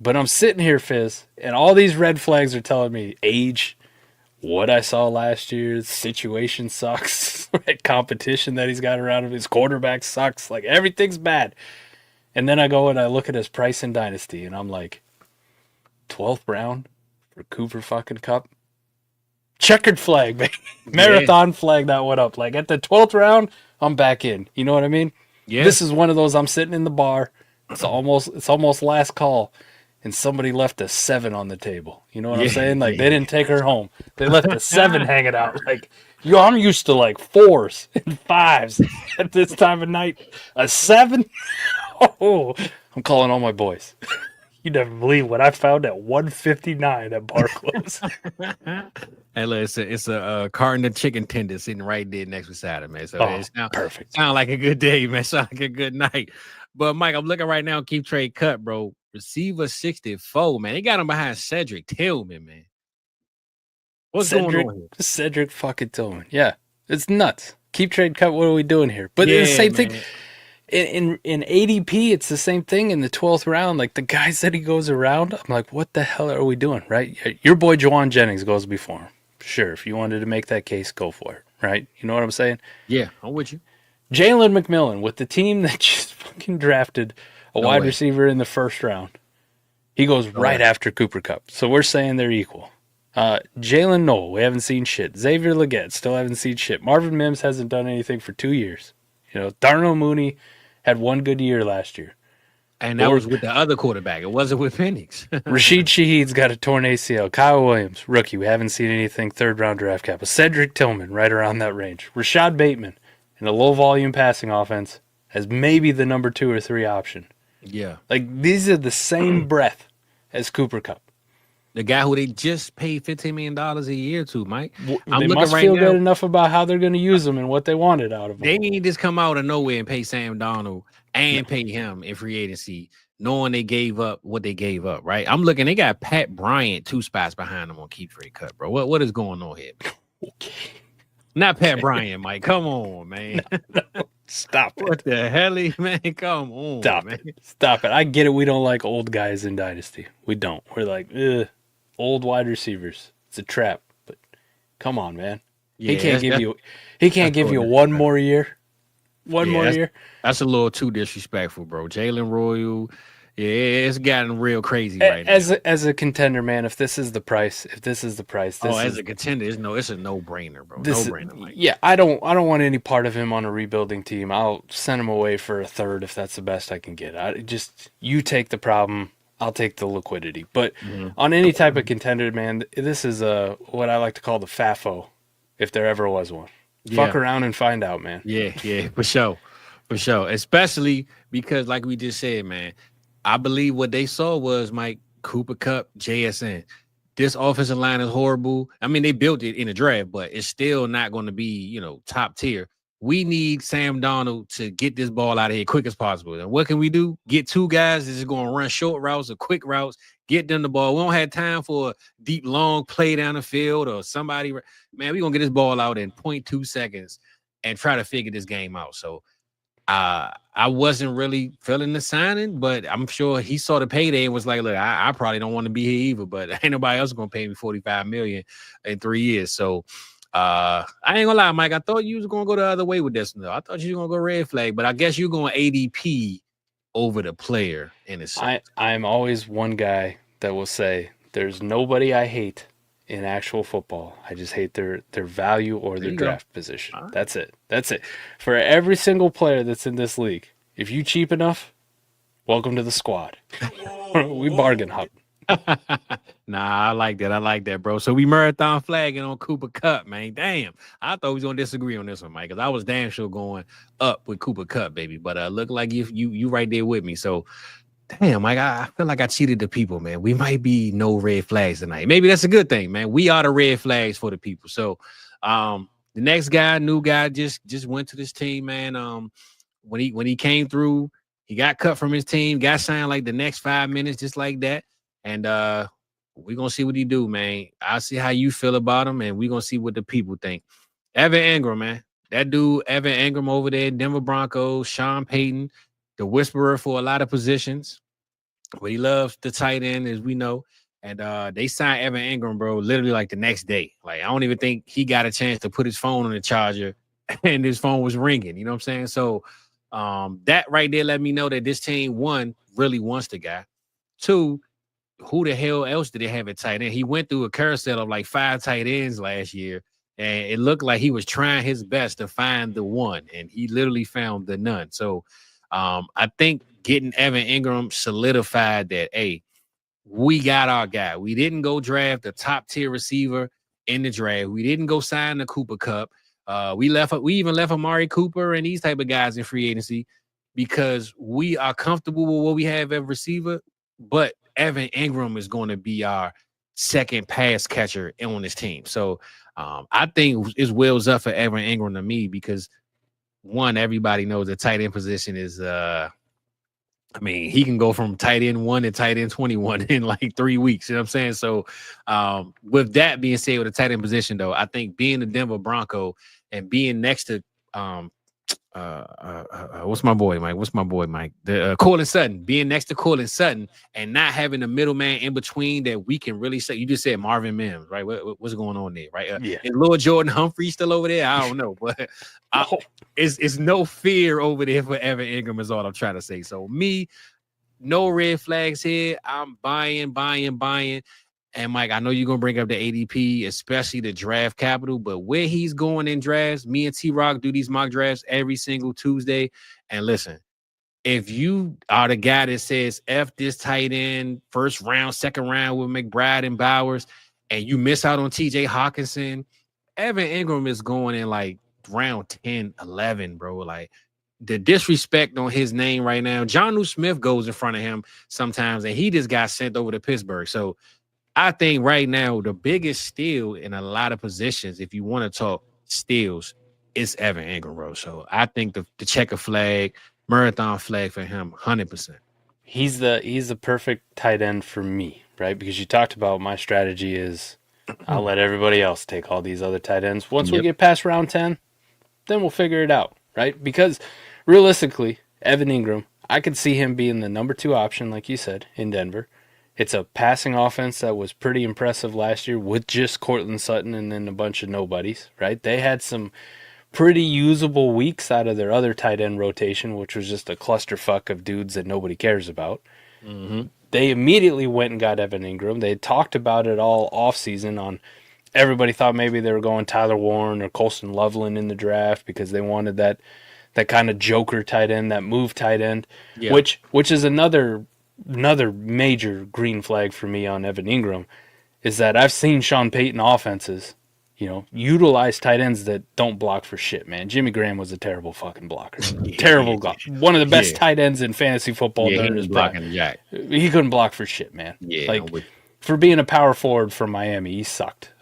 Speaker 4: But I'm sitting here, Fizz, and all these red flags are telling me age, what I saw last year, the situation sucks, competition that he's got around him, his quarterback sucks, like everything's bad. And then I go and I look at his price in Dynasty, and I'm like, 12th round for Cooper fucking Kupp? Checkered flag, man. Marathon flag that went up. Like at the 12th round, I'm back in. You know what I mean?
Speaker 3: Yeah.
Speaker 4: This is one of those, I'm sitting in the bar. It's almost last call. And somebody left a 7 on the table. You know what I'm saying? Like, they didn't take her home. They left a 7 hanging out. Like, I'm used to, like, 4s and 5s at this time of night. A 7? Oh, I'm calling all my boys. You never believe what I found at 159 at bar close.
Speaker 3: Hey, look, it's a carton of chicken tenders sitting right there next beside him, man. So it's
Speaker 4: perfect.
Speaker 3: Sound like a good day, man. Sound like a good night. But, Mike, I'm looking right now, keep trade cut, bro. Receiver 64, man. They got him behind Cedric Tillman, man. What's going on here?
Speaker 4: Cedric fucking Tillman. Yeah, it's nuts. Keep trade cut. What are we doing here? But it's the same thing. In ADP, it's the same thing in the 12th round. Like the guys that he goes around, I'm like, what the hell are we doing, right? Your boy Juwan Jennings goes before him. Sure, if you wanted to make that case, go for it, right? You know what I'm saying?
Speaker 3: Yeah, I'm with you.
Speaker 4: Jalen McMillan with the team that just fucking drafted a wide receiver in the first round. He goes right after Cooper Kupp. So we're saying they're equal. Jalen Noel, we haven't seen shit. Xavier Legette, still haven't seen shit. Marvin Mims hasn't done anything for 2 years. Darnell Mooney had one good year last year.
Speaker 3: And that was with the other quarterback. It wasn't with Penix.
Speaker 4: Rashid Shaheed's got a torn ACL. Kyle Williams, rookie. We haven't seen anything. 3rd round draft capital. Cedric Tillman, right around that range. Rashad Bateman, in a low volume passing offense, as maybe the number 2 or 3 option.
Speaker 3: Yeah.
Speaker 4: Like, these are the same breath as Cooper Kupp.
Speaker 3: The guy who they just paid $15 million a year to, Mike.
Speaker 4: They must feel good enough about how they're going to use him and what they wanted out of him.
Speaker 3: They need just come out of nowhere and pay Sam Darnold and pay him in free agency, knowing they gave up what they gave up, right? I'm looking, they got Pat Bryant 2 spots behind them on keep trade cut, bro. What is going on here?
Speaker 4: Okay.
Speaker 3: Not Pat Bryant, Mike. Come on, man.
Speaker 4: No. Stop it.
Speaker 3: What the hell, man? Come on, man.
Speaker 4: Stop it. I get it. We don't like old guys in Dynasty. We don't. We're like, old wide receivers. It's a trap. But come on, man.
Speaker 3: Yeah,
Speaker 4: he can't give you one more year. One more year.
Speaker 3: That's a little too disrespectful, bro. Jalen Royal. Yeah, it's gotten real crazy right now.
Speaker 4: As a contender, man, if this is the price, as a
Speaker 3: contender, it's a no-brainer, bro. No-brainer, Mike.
Speaker 4: Yeah, I don't want any part of him on a rebuilding team. I'll send him away for a 3rd if that's the best I can get. You take the problem, I'll take the liquidity. But on any type of contender, man, this is what I like to call the FAFO, if there ever was one. Yeah. Fuck around and find out, man.
Speaker 3: Yeah, for sure. Especially because, like we just said, man, I believe what they saw was, Mike, Cooper Kupp, JSN. This offensive line is horrible. I mean, they built it in the draft, but it's still not going to be, top tier. We need Sam Darnold to get this ball out of here quick as possible. And what can we do? Get 2 guys that's going to run short routes or quick routes, get them the ball. We don't have time for a deep, long play down the field or somebody. Man, we're going to get this ball out in 0.2 seconds and try to figure this game out. So, I wasn't really feeling the signing, but I'm sure he saw the payday and was like, look, I probably don't want to be here either, but ain't nobody else going to pay me $45 million in 3 years. So I ain't gonna lie, Mike, I thought you was going to go the other way with this one, though. I thought you were going to go red flag, but I guess you're going ADP over the player in a sense.
Speaker 4: I'm always one guy that will say there's nobody I hate in actual football. I just hate their value or their draft position. Right. That's it. For every single player that's in this league, if you cheap enough, welcome to the squad. We bargain hunt.
Speaker 3: Nah, I like that, bro. So we marathon flagging on Cooper Kupp, man. Damn. I thought we was going to disagree on this one, Mike, because I was damn sure going up with Cooper Kupp, baby. But look like you right there with me. So damn, Mike, I feel like I cheated the people, man. We might be no red flags tonight. Maybe that's a good thing, man. We are the red flags for the people. So the next guy, new guy, just went to this team, man. When he came through, he got cut from his team, got signed like the next 5 minutes, just like that. and we're gonna see what he do, man. I'll see how you feel about him, and we're gonna see what the people think. Evan Ingram, man. That dude, Evan Ingram over there, Denver Broncos, Sean Payton, the whisperer for a lot of positions. But he loves the tight end, as we know. And they signed Evan Ingram, bro, literally like the next day. Like, I don't even think he got a chance to put his phone on the charger and his phone was ringing. You know what I'm saying? So that right there let me know that this team, one, really wants the guy. Two, who the hell else did they have at tight end? He went through a carousel of like 5 tight ends last year, and it looked like he was trying his best to find the one, and he literally found the none. So I think getting Evan Ingram solidified that, hey, we got our guy. We didn't go draft a top tier receiver in the draft. We didn't go sign the Cooper Cup. We even left Amari Cooper and these type of guys in free agency because we are comfortable with what we have at receiver. But Evan Ingram is going to be our second pass catcher on this team. So I think it's wheels up for Evan Ingram to me because one, everybody knows the tight end position is he can go from tight end 1 to tight end 21 in like 3 weeks. You know what I'm saying? So with that being said, with the tight end position, though, I think being the Denver Bronco and being next to what's my boy, Mike? The Cortland Sutton, being next to Cortland Sutton and not having a middleman in between that we can really say. You just said Marvin Mims, right? What's going on there, right?
Speaker 4: Yeah.
Speaker 3: Is Lord Jordan Humphrey still over there? I don't know, but it's no fear over there for Evan Ingram is all I'm trying to say. So me, no red flags here. I'm buying. And Mike, I know you're gonna bring up the ADP, especially the draft capital, but where he's going in drafts, me and T-Rock do these mock drafts every single Tuesday. And listen, if you are the guy that says F this tight end, first round, second round with McBride and Bowers, and you miss out on TJ Hawkinson, Evan Ingram is going in like round 10, 11, bro. Like the disrespect on his name right now. Jonnu Smith goes in front of him sometimes, and he just got sent over to Pittsburgh. So I think right now the biggest steal in a lot of positions, if you want to talk steals, is Evan Ingram, bro. So I think the checker flag, marathon flag for him, 100%.
Speaker 4: He's the perfect tight end for me, right? Because you talked about my strategy is I'll let everybody else take all these other tight ends. Once we get past round 10, then we'll figure it out, right? Because realistically, Evan Ingram, I could see him being the number 2 option, like you said, in Denver. It's a passing offense that was pretty impressive last year with just Cortland Sutton and then a bunch of nobodies, right? They had some pretty usable weeks out of their other tight end rotation, which was just a clusterfuck of dudes that nobody cares about. Mm-hmm. They immediately went and got Evan Ingram. They had talked about it all offseason on everybody thought maybe they were going Tyler Warren or Colston Loveland in the draft because they wanted that kind of joker tight end, that move tight end, which is another major green flag for me on Evan Ingram is that I've seen Sean Payton offenses, utilize tight ends that don't block for shit, man. Jimmy Graham was a terrible fucking blocker. Terrible blocker. One of the best tight ends in fantasy football during his prime. He couldn't block for shit, man. For being a power forward from Miami, he sucked.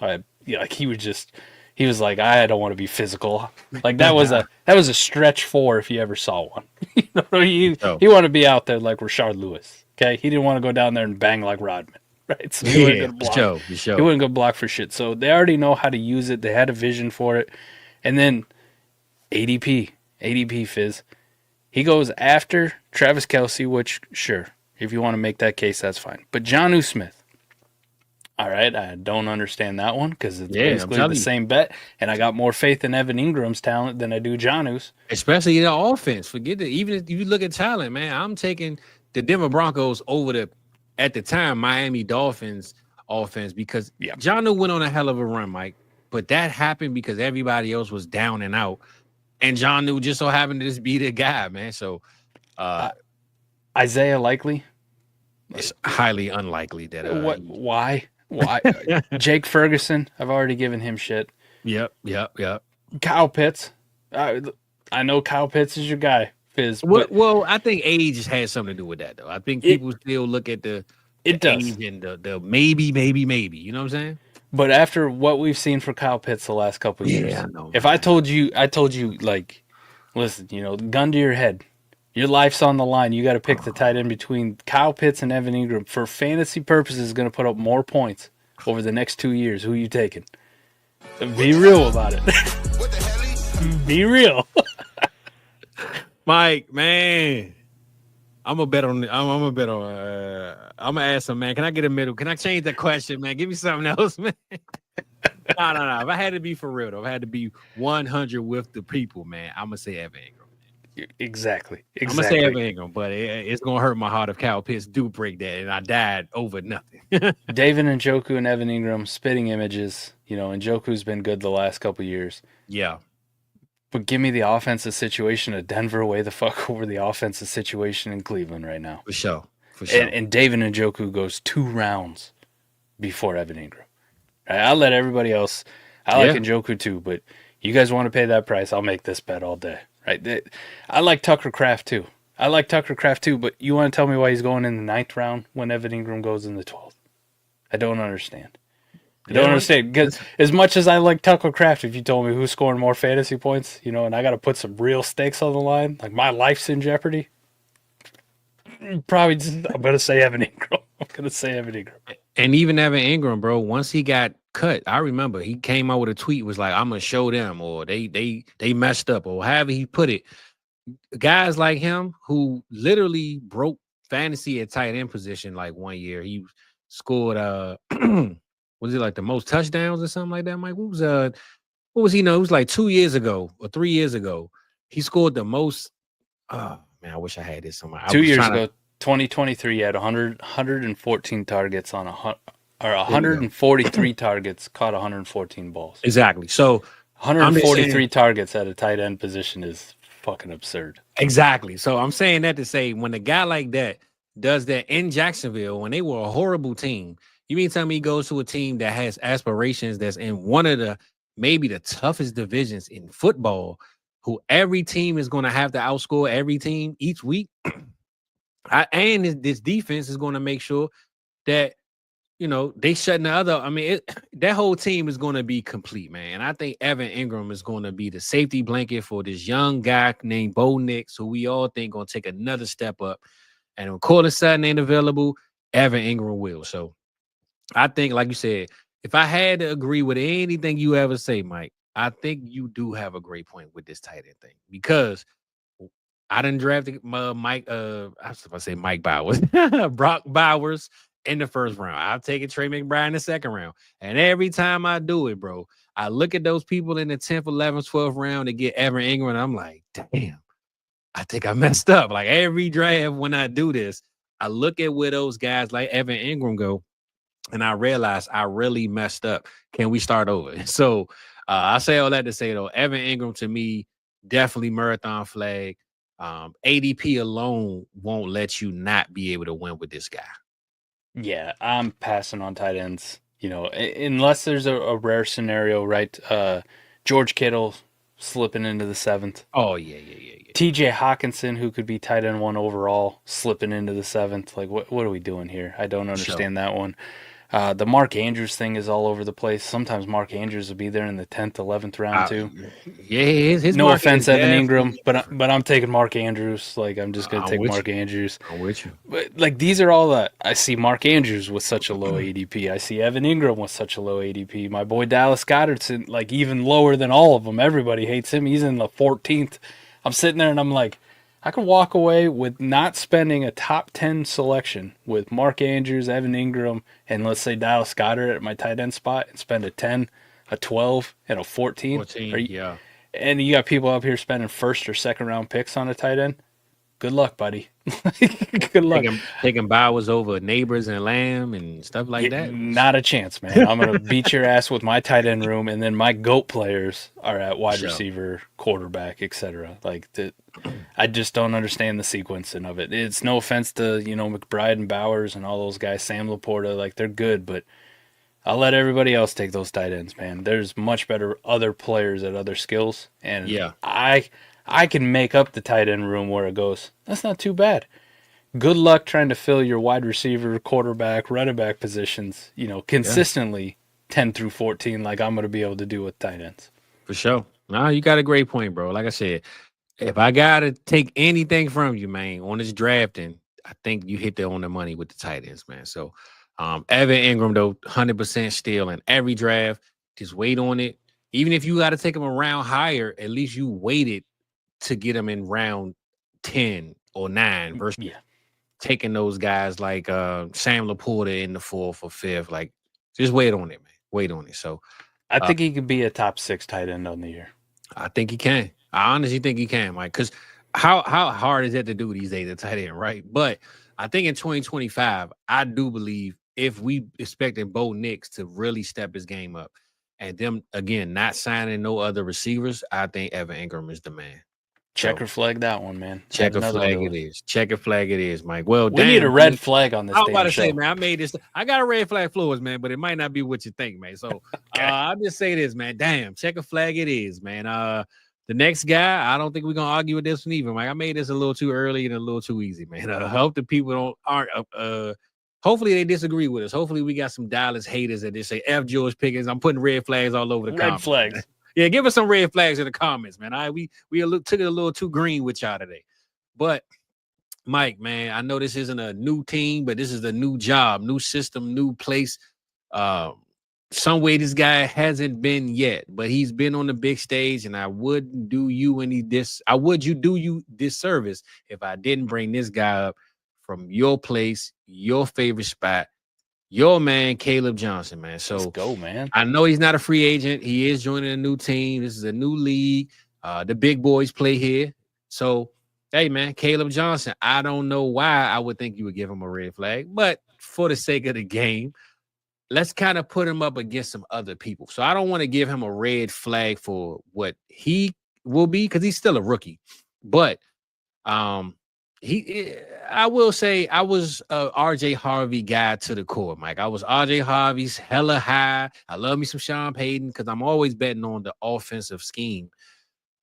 Speaker 4: He was like, I don't want to be physical. Like that was a stretch 4 if you ever saw one. He wanted to be out there like Rashard Lewis. Okay, he didn't want to go down there and bang like Rodman, right? So he wasn't going to block. He wouldn't go block for shit. So they already know how to use it. They had a vision for it. And then ADP Fizz, he goes after Travis Kelce, which sure, if you want to make that case, that's fine. But Jonnu Smith, all right, I don't understand that one because it's basically the same bet, and I got more faith in Evan Ingram's talent than I do Jonnu's.
Speaker 3: Especially in the offense. Forget it. Even if you look at talent, man, I'm taking the Denver Broncos over at the time, Miami Dolphins offense because Jonnu went on a hell of a run, Mike. But that happened because everybody else was down and out, and Jonnu just so happened to just be the guy, man. So
Speaker 4: Isaiah Likely?
Speaker 3: It's highly unlikely that
Speaker 4: Why? Jake Ferguson, I've already given him shit.
Speaker 3: Yep.
Speaker 4: Kyle Pitts. I know Kyle Pitts is your guy, Fizz.
Speaker 3: Well, I think age has something to do with that, though. I think people still look at the age and the maybe. You know what I'm saying?
Speaker 4: But after what we've seen for Kyle Pitts the last couple of years,
Speaker 3: I know,
Speaker 4: if I told you, like, listen, gun to your head, Your life's on the line. You got to pick the tight end between Kyle Pitts and Evan Ingram. For fantasy purposes, is going to put up more points over the next 2 years. Who you taking? Be real about it. Be real.
Speaker 3: Mike, man. I'm gonna bet on. I'm gonna ask him, man. Can I get a middle? Can I change the question, man? Give me something else, man. No. If I had to be for real, though, if I had to be 100 with the people, man, I'm gonna say Evan Ingram.
Speaker 4: Exactly.
Speaker 3: I'm gonna say Evan Ingram, but it's gonna hurt my heart if Kyle Pitts do break that, and I died over nothing.
Speaker 4: David Njoku and Evan Ingram, spitting images. Njoku's been good the last couple years.
Speaker 3: Yeah.
Speaker 4: But give me the offensive situation of Denver way the fuck over the offensive situation in Cleveland right now.
Speaker 3: For sure.
Speaker 4: And David Njoku goes 2 rounds before Evan Ingram. Right? I'll let everybody else. I like Njoku too, but you guys want to pay that price, I'll make this bet all day. Right? I like Tucker Kraft too. But you want to tell me why he's going in the 9th round when Evan Ingram goes in the 12th? I don't understand. Because as much as I like Tucker Kraft, if you told me who's scoring more fantasy points, and I got to put some real stakes on the line, like my life's in jeopardy, I'm going to say Evan Ingram.
Speaker 3: And even Evan Ingram, bro, once he got cut, I remember he came out with a tweet, was like, I'm going to show them, or they messed up, or however he put it. Guys like him who literally broke fantasy at tight end position like one year. He scored was it like the most touchdowns or something like that, Mike? What was he? No, it was like 2 years ago or 3 years ago. He scored the most. Man, I wish I had this somewhere.
Speaker 4: 2 years ago, 2023, he had 114 targets on 143 targets, caught 114 balls.
Speaker 3: Exactly. So
Speaker 4: 143 targets at a tight end position is fucking absurd.
Speaker 3: Exactly. So I'm saying that to say, when a guy like that does that in Jacksonville, when they were a horrible team, you mean tell me he goes to a team that has aspirations, that's in one of maybe the toughest divisions in football, who every team is going to have to outscore every team each week. And this defense is going to make sure that, they shutting the other. I mean, that whole team is going to be complete, man. And I think Evan Ingram is going to be the safety blanket for this young guy named Bo Nix, who we all think going to take another step up. And when Cortland Sutton ain't available, Evan Ingram will. So I think, like you said, if I had to agree with anything you ever say, Mike, I think you do have a great point with this tight end thing, because I done drafted Mike. I was about to say Mike Bowers, Brock Bowers in the 1st round. I'll take it Trey McBride in the 2nd round, and every time I do it, bro, I look at those people in the 10th, 11th, 12th round to get Evan Ingram, and I'm like, damn, I think I messed up. Like every draft when I do this, I look at where those guys like Evan Ingram go, and I realized I really messed up. Can we start over? So I say all that to say, though, Evan Ingram to me, definitely marathon flag. ADP alone won't let you not be able to win with this guy.
Speaker 4: Yeah, I'm passing on tight ends, unless there's a rare scenario, right? George Kittle slipping into the 7th.
Speaker 3: Oh, yeah.
Speaker 4: TJ Hawkinson, who could be tight end 1 overall, slipping into the 7th. Like, what are we doing here? I don't understand that one. The Mark Andrews thing is all over the place. Sometimes Mark Andrews will be there in the 10th, 11th round too.
Speaker 3: Yeah, his
Speaker 4: no offense, Evan Ingram, but I'm taking Mark Andrews. Like, I'm just gonna take Mark Andrews.
Speaker 3: I'm with you.
Speaker 4: But like, these are all that I see. Mark Andrews with such a low ADP. I see Evan Ingram with such a low ADP. My boy Dallas Goedert's like even lower than all of them. Everybody hates him. He's in the 14th. I'm sitting there and I'm like, I could walk away with not spending a top 10 selection with Mark Andrews, Evan Ingram, and let's say Dallas Goedert at my tight end spot, and spend a 10, a 12, and a 14.
Speaker 3: Yeah.
Speaker 4: And you got people up here spending 1st or 2nd round picks on a tight end. Good luck, buddy. Good luck.
Speaker 3: Taking Bowers over Neighbors and Lamb and stuff like that.
Speaker 4: Not a chance, man. I'm going to beat your ass with my tight end room, and then my GOAT players are at wide receiver, quarterback, etc. Like, I just don't understand the sequencing of it. It's no offense to, McBride and Bowers and all those guys, Sam Laporta, like, they're good, but I'll let everybody else take those tight ends, man. There's much better other players at other skills, and
Speaker 3: yeah,
Speaker 4: I can make up the tight end room where it goes. That's not too bad. Good luck trying to fill your wide receiver, quarterback, running back positions, consistently 10 through 14 like I'm going to be able to do with tight ends.
Speaker 3: For sure. No, you got a great point, bro. Like I said, If I gotta take anything from you, man, on this drafting, I think you hit on the money with the tight ends, man. So, Evan Ingram though, 100% still in every draft. Just wait on it. Even if you got to take him a round higher, at least you waited to get him in round 10 or 9 versus taking those guys like Sam Laporta in the 4th or 5th. Like, just wait on it, man. Wait on it. So,
Speaker 4: I think he could be a top 6 tight end on the year.
Speaker 3: I think he can. I honestly think he can, Mike. Because how hard is that to do these days, a tight end, right? But I think in 2025, I do believe if we expecting Bo Nix to really step his game up and them, again, not signing no other receivers, I think Evan Ingram is the man.
Speaker 4: Checker flag that one, man.
Speaker 3: Checker flag it is. Checker flag it is, Mike. Well,
Speaker 4: we need a red flag on this.
Speaker 3: I was about to say, man, I made this. I got a red flag Flores, man, but it might not be what you think, man. So I'll just say this, man. Damn, checker flag it is, man. The next guy, I don't think we're gonna argue with this one either, Mike. I made this a little too early and a little too easy, man. I hope the people aren't. Hopefully they disagree with us. Hopefully we got some Dallas haters that just say F George Pickens. I'm putting red flags all over the comments.
Speaker 4: Red flags.
Speaker 3: Yeah, give us some red flags in the comments, man. We took it a little too green with y'all today. But Mike, man, I know this isn't a new team, but this is a new job, new system, new place. Some way this guy hasn't been yet, but he's been on the big stage, and I wouldn't do you disservice if I didn't bring this guy up from your place, your favorite spot. Your man, Caleb Johnson, man. So
Speaker 4: let's go, man.
Speaker 3: I know he's not a free agent. He is joining a new team. This is a new league. The big boys play here. So, hey, man, Caleb Johnson, I don't know why I would think you would give him a red flag, but for the sake of the game, let's kind of put him up against some other people. So I don't want to give him a red flag for what he will be because he's still a rookie. But I will say I was a RJ Harvey guy to the core, Mike. I was RJ Harvey's hella high. I love me some Sean Payton because I'm always betting on the offensive scheme.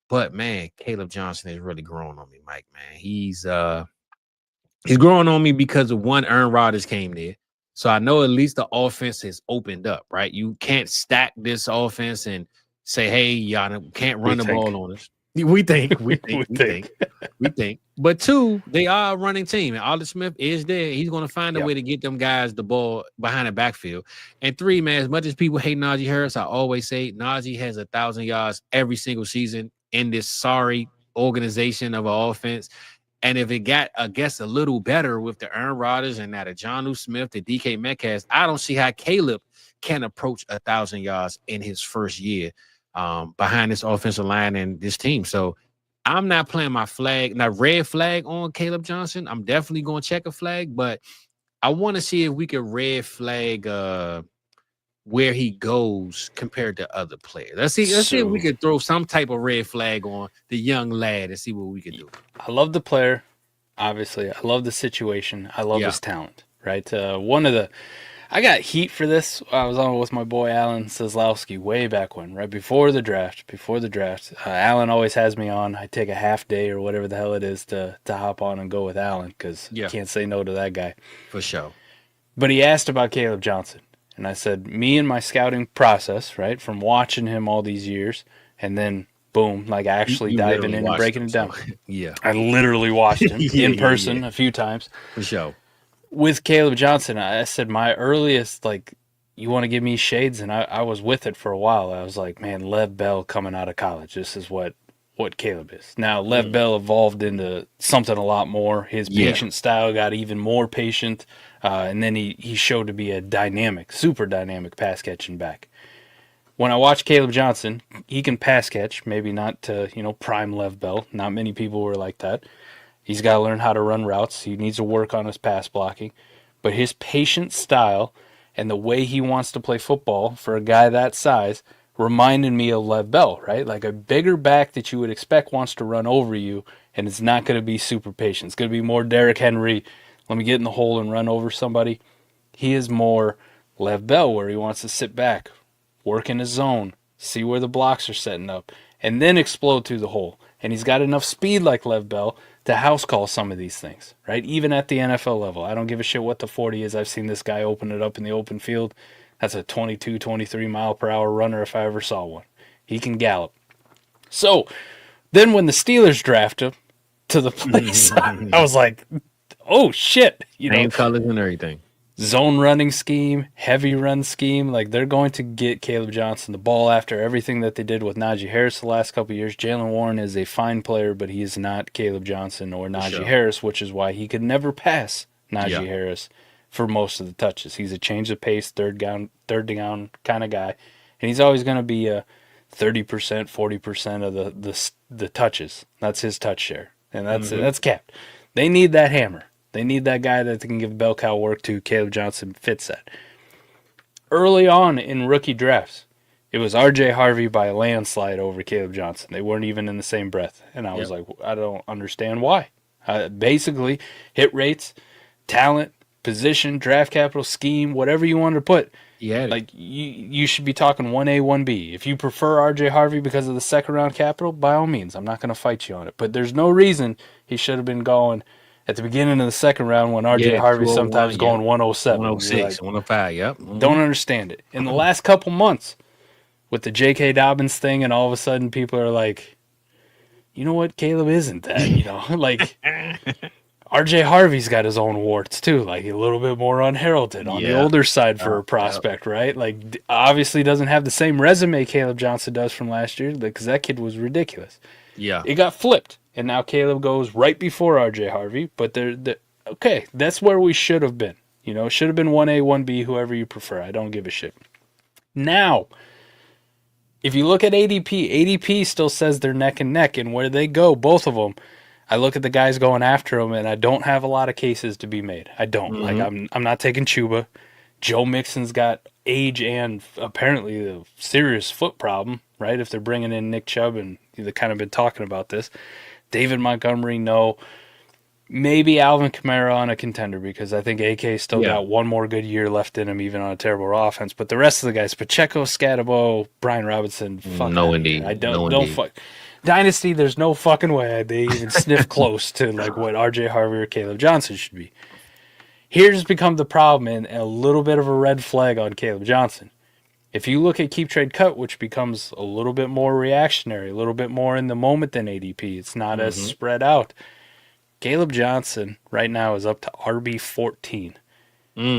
Speaker 3: But man, Caleb Johnson is really growing on me, Mike. Man, he's growing on me because of one, Aaron Rodgers came there. So I know at least the offense has opened up, right? You can't stack this offense and say, hey, y'all can't run the ball on us. We think. But 2, they are a running team, and Arthur Smith is there. He's going to find a way to get them guys the ball behind the backfield. And 3, man, as much as people hate Najee Harris, I always say Najee has 1,000 yards every single season in this sorry organization of an offense. And if it got, I guess, a little better with the Aaron Rodgers and that of Jonnu Smith, the DK Metcalf, I don't see how Caleb can approach 1,000 yards in his first year behind this offensive line and this team. So I'm not playing my red flag on Caleb Johnson. I'm definitely going to check a flag, but I want to see if we could red flag where he goes compared to other players. Let's see if we could throw some type of red flag on the young lad and see what we can do.
Speaker 4: I love the player, obviously. I love the situation. I love his talent, right? I got heat for this. I was on with my boy Alan Seslowski way back when, right before the draft. Alan always has me on. I take a half day or whatever the hell it is to hop on and go with Alan because you can't say no to that guy.
Speaker 3: For sure.
Speaker 4: But he asked about Caleb Johnson. And I said, me and my scouting process, right, from watching him all these years, and then, boom, like actually diving in and breaking it down.
Speaker 3: Yeah.
Speaker 4: I literally watched him in person a few times.
Speaker 3: For sure.
Speaker 4: With Caleb Johnson, I said my earliest, like, you want to give me shades? And I was with it for a while. I was like, man, Lev Bell coming out of college. This is what Caleb is. Now, Lev Bell evolved into something a lot more. His patient style got even more patient. And then he showed to be a super dynamic pass catching back. When I watch Caleb Johnson, he can pass catch, maybe not to, prime Lev Bell. Not many people were like that. He's got to learn how to run routes. He needs to work on his pass blocking. But his patient style and the way he wants to play football for a guy that size reminded me of Lev Bell, right? Like a bigger back that you would expect wants to run over you, and it's not going to be super patient. It's going to be more Derrick Henry. Let me get in the hole and run over somebody. He is more Lev Bell, where he wants to sit back, work in his zone, see where the blocks are setting up, and then explode through the hole. And he's got enough speed like Lev Bell to house call some of these things, right? Even at the NFL level. I don't give a shit what the 40 is. I've seen this guy open it up in the open field. That's a 22, 23 mile per hour runner if I ever saw one. He can gallop. So Then when the Steelers draft him to the place, I was like, oh shit.
Speaker 3: Name, colors, and everything.
Speaker 4: Zone running scheme, heavy run scheme. Like, they're going to get Caleb Johnson the ball after everything that they did with Najee Harris the last couple of years. Jalen Warren is a fine player, but he is not Caleb Johnson or Najee Harris, which is why he could never pass Najee Harris for most of the touches. He's a change of pace, third down kind of guy, and he's always going to be a 30%, 40% of the touches. That's his touch share, and that's capped. They need that hammer. They need that guy that they can give bell cow work to. Caleb Johnson fits that. Early on in rookie drafts, it was R.J. Harvey by a landslide over Caleb Johnson. They weren't even in the same breath. And I was like, I don't understand why. Basically, hit rates, talent, position, draft capital, scheme, whatever you want to put.
Speaker 3: Yeah.
Speaker 4: Like, you should be talking 1A, 1B. If you prefer R.J. Harvey because of the second round capital, by all means, I'm not going to fight you on it. But there's no reason he should have been going at the beginning of the second round when R.J. Harvey sometimes going 107.
Speaker 3: 106, 105, yep. Mm-hmm.
Speaker 4: Don't understand it. In the last couple months, with the J.K. Dobbins thing, and all of a sudden people are like, you know what, Caleb isn't that, like, R.J. Harvey's got his own warts too, like a little bit more unheralded on the older side for a prospect, right? Like, obviously doesn't have the same resume Caleb Johnson does from last year, because that kid was ridiculous.
Speaker 3: Yeah.
Speaker 4: It got flipped. And now Caleb goes right before R.J. Harvey, but okay, that's where we should have been. It should have been 1A, 1B, whoever you prefer. I don't give a shit. Now, if you look at ADP still says they're neck and neck, and where they go, both of them, I look at the guys going after them, and I don't have a lot of cases to be made. I don't. Like, I'm not taking Chuba. Joe Mixon's got age and apparently a serious foot problem, right? If they're bringing in Nick Chubb, and they've kind of been talking about this. David Montgomery, no. Maybe Alvin Kamara on a contender, because I think AK still got one more good year left in him, even on a terrible offense. But the rest of the guys, Pacheco, Scatabo, Brian Robinson, fuck
Speaker 3: no indeed.
Speaker 4: I don't fuck. Dynasty, there's no fucking way they even sniff close to like what R.J. Harvey or Caleb Johnson should be. Here's become the problem, and a little bit of a red flag on Caleb Johnson. If you look at Keep Trade Cut, which becomes a little bit more reactionary, a little bit more in the moment than ADP, it's not as spread out. Caleb Johnson right now is up to RB14.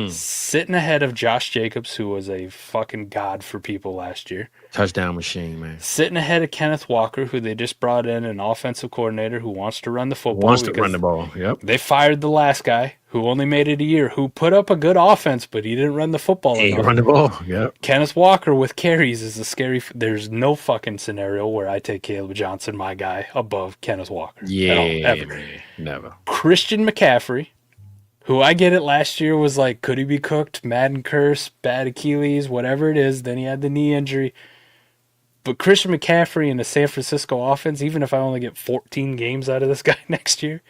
Speaker 4: Sitting ahead of Josh Jacobs, who was a fucking god for people last year.
Speaker 3: Touchdown machine, man.
Speaker 4: Sitting ahead of Kenneth Walker, who they just brought in, an offensive coordinator who wants to run the football.
Speaker 3: Wants to run the ball, yep.
Speaker 4: They fired the last guy, who only made it a year, who put up a good offense, but he didn't run the football enough.
Speaker 3: He run the ball, yep.
Speaker 4: Kenneth Walker with carries is a scary... There's no fucking scenario where I take Caleb Johnson, my guy, above Kenneth Walker.
Speaker 3: Yeah, man. Never.
Speaker 4: Christian McCaffrey, who I get it last year was like, could he be cooked? Madden curse, bad Achilles, whatever it is. Then he had the knee injury. But Christian McCaffrey in the San Francisco offense, even if I only get 14 games out of this guy next year,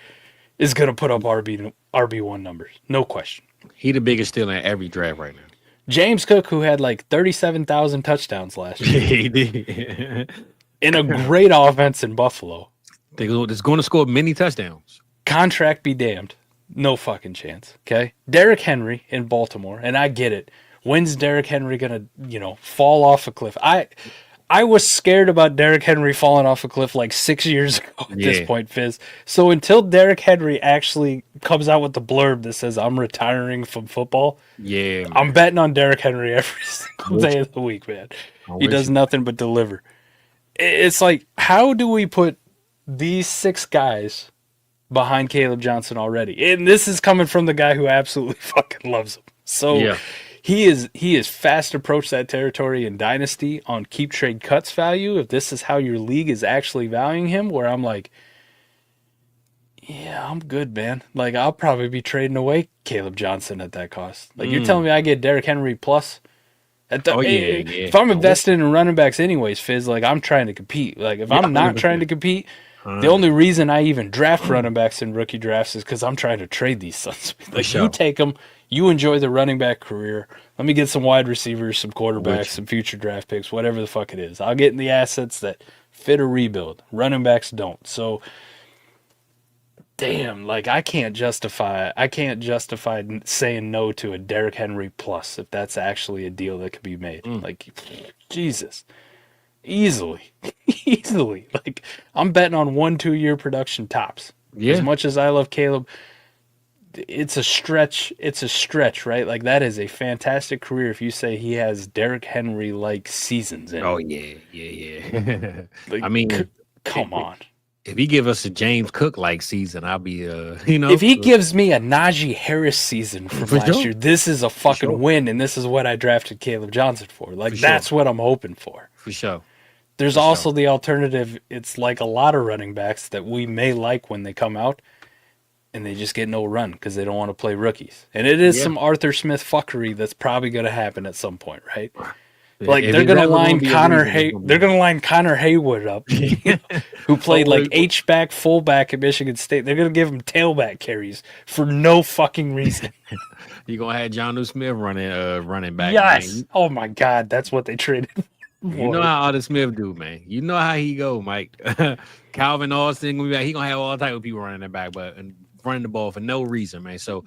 Speaker 4: is going to put up RB1 numbers. No question.
Speaker 3: He the biggest steal in every draft right now.
Speaker 4: James Cook, who had like 37,000 touchdowns last year.
Speaker 3: He did.
Speaker 4: In a great offense in Buffalo.
Speaker 3: They're going to score many touchdowns. Contract
Speaker 4: be damned. No fucking chance, okay? Derrick Henry in Baltimore, and I get it. When's Derrick Henry going to, fall off a cliff? I was scared about Derrick Henry falling off a cliff like 6 years ago at this point, Fizz. So until Derrick Henry actually comes out with the blurb that says, I'm retiring from football,
Speaker 3: man.
Speaker 4: I'm betting on Derrick Henry every single day of the week, man. He does nothing but deliver. It's like, how do we put these 6 guys behind Caleb Johnson already? And this is coming from the guy who absolutely fucking loves him. So he is fast approached that territory in Dynasty on Keep Trade Cuts value. If this is how your league is actually valuing him, where I'm like, yeah, I'm good, man. Like, I'll probably be trading away Caleb Johnson at that cost. Like, you're telling me I get Derrick Henry plus? If I'm investing in running backs anyways, Fizz, like, I'm trying to compete. Like, if I'm not trying to compete, the only reason I even draft running backs in rookie drafts is because I'm trying to trade these sons. Like, you take them, you enjoy the running back career. Let me get some wide receivers, some quarterbacks, some future draft picks, whatever the fuck it is. I'll get in the assets that fit a rebuild. Running backs don't. So, damn, like, I can't justify saying no to a Derrick Henry plus if that's actually a deal that could be made. Like, Jesus. Easily. Easily. Like, I'm betting on 1-2 year production tops.
Speaker 3: Yeah.
Speaker 4: As much as I love Caleb, it's a stretch. It's a stretch, right? Like, that is a fantastic career if you say he has Derrick Henry like seasons in.
Speaker 3: Oh yeah.
Speaker 4: Like,
Speaker 3: I mean,
Speaker 4: come on.
Speaker 3: If he give us a James Cook like season, I'll be
Speaker 4: If he gives me a Najee Harris season from last year, this is a fucking win, and this is what I drafted Caleb Johnson for. Like, that's what I'm hoping for.
Speaker 3: For sure.
Speaker 4: There's also the alternative. It's like a lot of running backs that we may like when they come out, and they just get no run because they don't want to play rookies. And it is some Arthur Smith fuckery that's probably going to happen at some point, right? Like, they're going to line Connor Haywood up, who played like H-back, fullback at Michigan State. They're going to give him tailback carries for no fucking reason.
Speaker 3: You're going to have Jonnu Smith running back.
Speaker 4: Yes.
Speaker 3: Man.
Speaker 4: Oh, my God. That's what they traded for.
Speaker 3: You know how Arthur Smith do, man. You know how he go, Mike. Calvin Austin, he going to have all type of people running that back, but running the ball for no reason, man. So,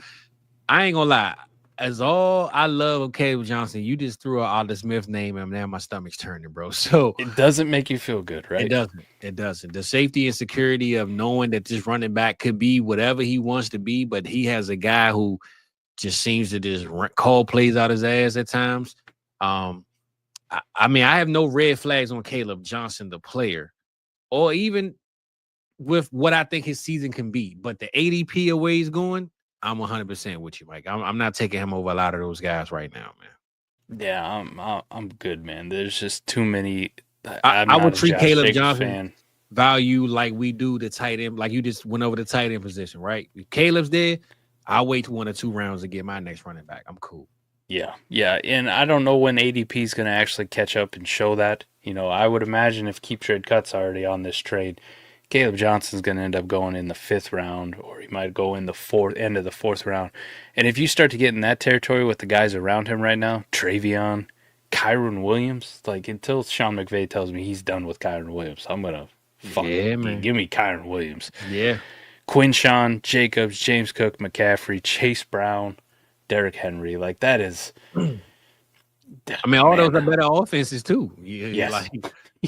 Speaker 3: I ain't going to lie. As all I love of Caleb Johnson, you just threw out Arthur Smith's name, and now my stomach's turning, bro. So
Speaker 4: it doesn't make you feel good, right?
Speaker 3: It doesn't. The safety and security of knowing that this running back could be whatever he wants to be, but he has a guy who just seems to just call plays out his ass at times. I mean, I have no red flags on Caleb Johnson, the player, or even with what I think his season can be. But the ADP away he's going, I'm 100% with you, Mike. I'm not taking him over a lot of those guys right now, man.
Speaker 4: Yeah, I'm good, man. There's just too many.
Speaker 3: I would treat Caleb Johnson value like we do the tight end, like you just went over the tight end position, right? If Caleb's there, I'll wait 1 or 2 rounds to get my next running back. I'm cool.
Speaker 4: Yeah, and I don't know when ADP is going to actually catch up and show that. I would imagine if Keep Trade Cut's already on this trade, Caleb Johnson's going to end up going in the 5th round, or he might go in the end of the 4th round. And if you start to get in that territory with the guys around him right now, Travion, Kyron Williams, like, until Sean McVay tells me he's done with Kyron Williams, I'm going to give me Kyron Williams.
Speaker 3: Yeah.
Speaker 4: Quinshawn, Jacobs, James Cook, McCaffrey, Chase Brown, Derrick Henry. Like, that is...
Speaker 3: I mean, all those are better offenses, too.
Speaker 4: Yes.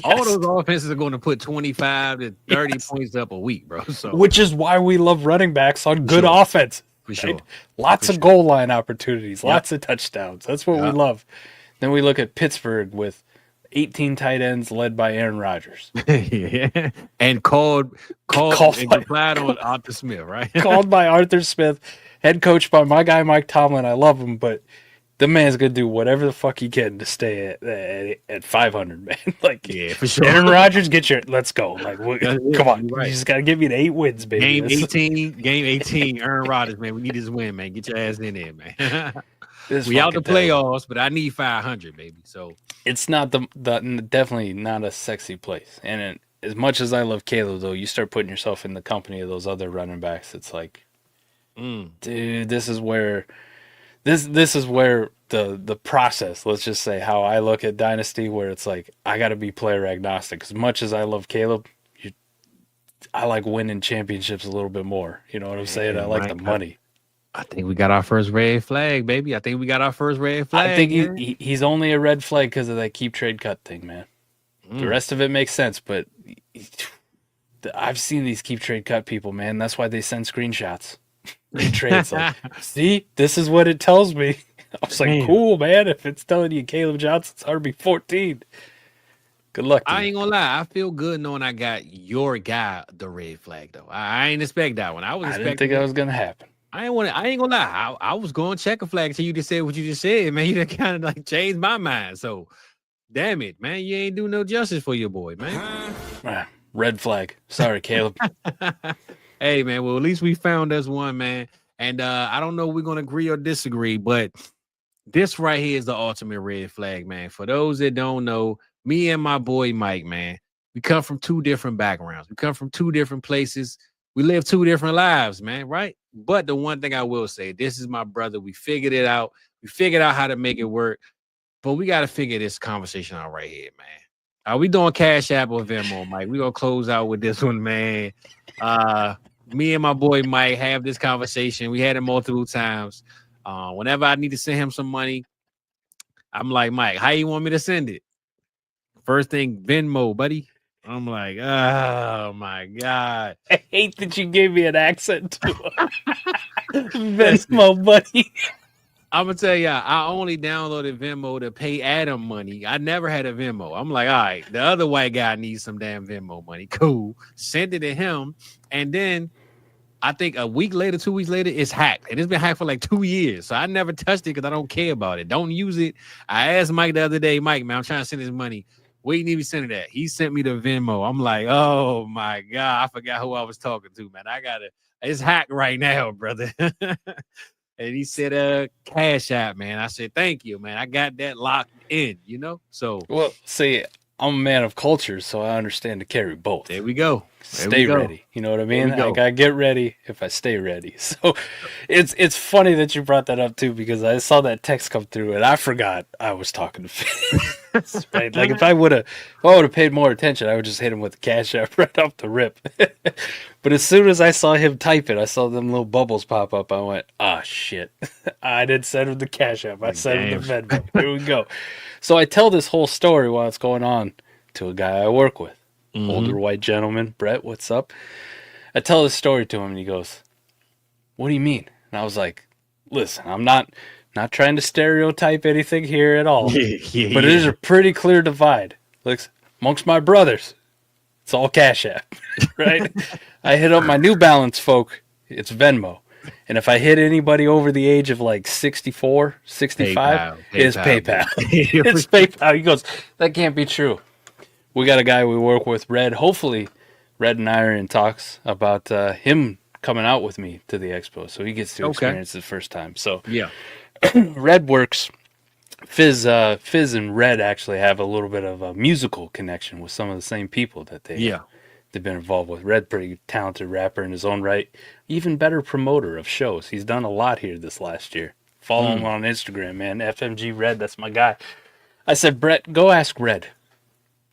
Speaker 3: All those offenses are going to put 25 to 30 points up a week, bro. So,
Speaker 4: which is why we love running backs on good offense.
Speaker 3: For sure.
Speaker 4: Right? Lots of goal line opportunities, lots of touchdowns. That's what we love. Then we look at Pittsburgh with 18 tight ends led by Aaron Rodgers.
Speaker 3: Yeah. And called and replied on Arthur Smith, right?
Speaker 4: Called by Arthur Smith, head coach by my guy Mike Tomlin. I love him, but the man's gonna do whatever the fuck he can to stay at 500, man. Like,
Speaker 3: yeah, for sure.
Speaker 4: Aaron Rodgers, let's go. Like, come on, you just gotta give me the 8 wins, baby.
Speaker 3: Game 18, Aaron Rodgers, man. We need this win, man. Get your ass in there, man. We out the playoffs, but I need 500, baby. So
Speaker 4: it's not the definitely not a sexy place. And as much as I love Caleb, though, you start putting yourself in the company of those other running backs. It's like, dude, this is where. This is where the process, let's just say, how I look at Dynasty, where it's like, I got to be player agnostic. As much as I love Caleb, I like winning championships a little bit more. You know what I'm saying? I like the money.
Speaker 3: I think we got our first red flag, baby. I think
Speaker 4: I think he's only a red flag because of that keep trade cut thing, man. The rest of it makes sense, but I've seen these keep trade cut people, man. That's why they send screenshots. Trades like, see, this is what it tells me. I was like, cool, man. If it's telling you Caleb Johnson's RB14, good luck.
Speaker 3: I ain't gonna lie. I feel good knowing I got your guy the red flag though. I ain't expect that one. I
Speaker 4: didn't think that was gonna happen.
Speaker 3: I ain't gonna lie. I was going to check a flag until you just said what you just said, man. You done kind of like changed my mind. So, damn it, man. You ain't do no justice for your boy, man.
Speaker 4: Red flag. Sorry, Caleb.
Speaker 3: Hey, man, well, at least we found us one, man. And I don't know if we're going to agree or disagree, but this right here is the ultimate red flag, man. For those that don't know, me and my boy Mike, man, we come from 2 different backgrounds. We come from 2 different places. We live 2 different lives, man, right? But the one thing I will say, this is my brother. We figured it out. We figured out how to make it work. But we got to figure this conversation out right here, man. Are we doing Cash App or Venmo, Mike? We're going to close out with this one, man. Me and my boy Mike have this conversation. We had it multiple times. Whenever I need to send him some money, I'm like, Mike, how you want me to send it? First thing, Venmo, buddy. I'm like, oh my God.
Speaker 4: I hate that you gave me an accent to Venmo, buddy.
Speaker 3: I'm gonna tell you, I only downloaded Venmo to pay Adam money. I never had a Venmo. I'm like, all right, the other white guy needs some damn Venmo money. Cool. Sent it to him. And then I think a week later, 2 weeks later, it's hacked. And it's been hacked for like 2 years. So I never touched it because I don't care about it. Don't use it. I asked Mike the other day, Mike, man, I'm trying to send his money. Where you need me send it at? He sent me the Venmo. I'm like, oh my God. I forgot who I was talking to, man. It's hacked right now, brother. And he said, Cash App, man. I said, thank you, man. I got that locked in, So,
Speaker 4: well, see, I'm a man of culture, so I understand to carry both.
Speaker 3: There we go.
Speaker 4: Stay ready. You know what I mean? I gotta get ready if I stay ready. So it's funny that you brought that up too, because I saw that text come through and I forgot I was talking to Fizz. Right? Like if I would have paid more attention, I would just hit him with the Cash App right off the rip. But as soon as I saw him type it, I saw them little bubbles pop up. I went, ah, shit. I didn't send him the Cash App. I sent him the Venmo. Here we go. So I tell this whole story while it's going on to a guy I work with. Mm-hmm. Older white gentleman. Brett, what's up? I tell this story to him and he goes, what do you mean? And I was like, listen, I'm not trying to stereotype anything here at all. But it is a pretty clear divide. Looks amongst my brothers. It's all Cash App, right? I hit up my New Balance folk. It's Venmo. And if I hit anybody over the age of like 64, 65, it's PayPal. It's PayPal. He goes, that can't be true. We got a guy we work with, Red. Hopefully, Red and I are in talks about him coming out with me to the expo. So he gets to experience it the first time. So
Speaker 3: yeah,
Speaker 4: Red works. Fizz and Red actually have a little bit of a musical connection with some of the same people that they've been involved with. Red, pretty talented rapper in his own right. Even better promoter of shows. He's done a lot here this last year. Follow him on Instagram, man. FMG Red, that's my guy. I said, Brett, go ask Red.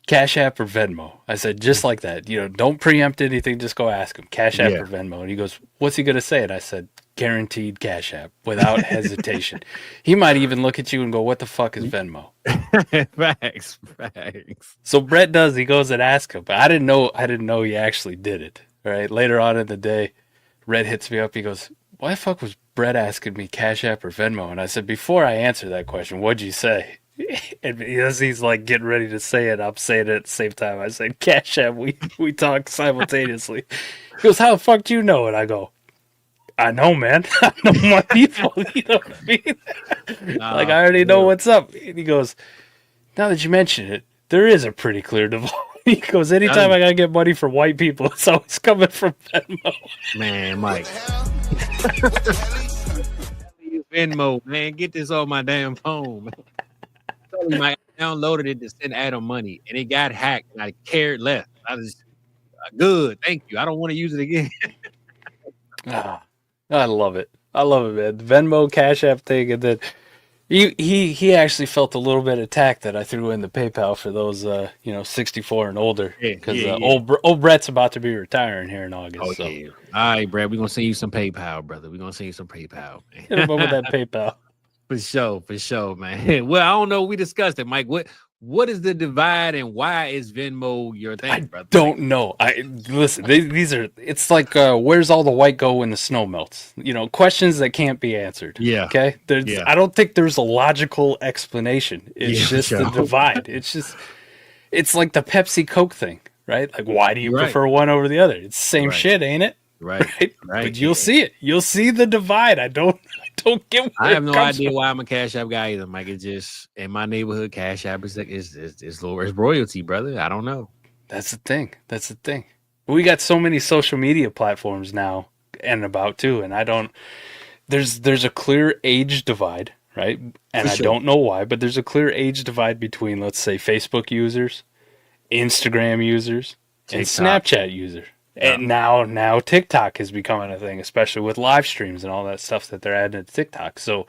Speaker 4: Cash App or Venmo? I said, just like that. Don't preempt anything. Just go ask him. Cash App or Venmo? And he goes, what's he going to say? And I said, guaranteed Cash App without hesitation. He might even look at you and go, what the fuck is Venmo?
Speaker 3: Facts.
Speaker 4: So Brett does. He goes and asks him. But I didn't know he actually did it. Right? Later on in the day, Red hits me up. He goes, why the fuck was Brett asking me Cash App or Venmo? And I said, before I answer that question, what'd you say? And as he's like getting ready to say it, I'm saying it at the same time. I said, Cash App. We talk simultaneously. He goes, how the fuck do you know? And I go, I know, man. I know my people. You know what I mean? Like, I already know what's up. And he goes, now that you mention it, there is a pretty clear divide. He goes, anytime I got to get money from white people, it's always coming from Venmo.
Speaker 3: Man, Mike. Venmo, man. Get this on my damn phone, man. I downloaded it to send Adam money, and it got hacked, and I cared less. I was good. Thank you. I don't want to use it again.
Speaker 4: I love it. I love it, man. The Venmo Cash App thing, and then he actually felt a little bit attacked that I threw in the PayPal for those 64 and older, because old Brett's about to be retiring here in August.
Speaker 3: Oh, yeah. All right, Brett, we're gonna send you some PayPal, brother. We're gonna send you some PayPal.
Speaker 4: Hit him up with that PayPal.
Speaker 3: For sure, man. Well, I don't know. We discussed it, Mike. What is the divide, and why is Venmo your thing, brother?
Speaker 4: I don't know. Listen. These are. It's like where's all the white go when the snow melts? Questions that can't be answered.
Speaker 3: Yeah.
Speaker 4: Okay. I don't think there's a logical explanation. It's just the divide. It's like the Pepsi Coke thing, right? Like, why do you prefer one over the other? It's the same shit, ain't it?
Speaker 3: Right.
Speaker 4: But you'll see it. You'll see the divide. I don't get where
Speaker 3: I have no idea why I'm a Cash App guy either, Mike. It's just in my neighborhood, Cash App is royalty, brother. I don't know.
Speaker 4: That's the thing. We got so many social media platforms now and about too, and there's a clear age divide, right? And I don't know why, but there's a clear age divide between, let's say, Facebook users, Instagram users, and Snapchat users. And now TikTok is becoming a thing, especially with live streams and all that stuff that they're adding to TikTok. So,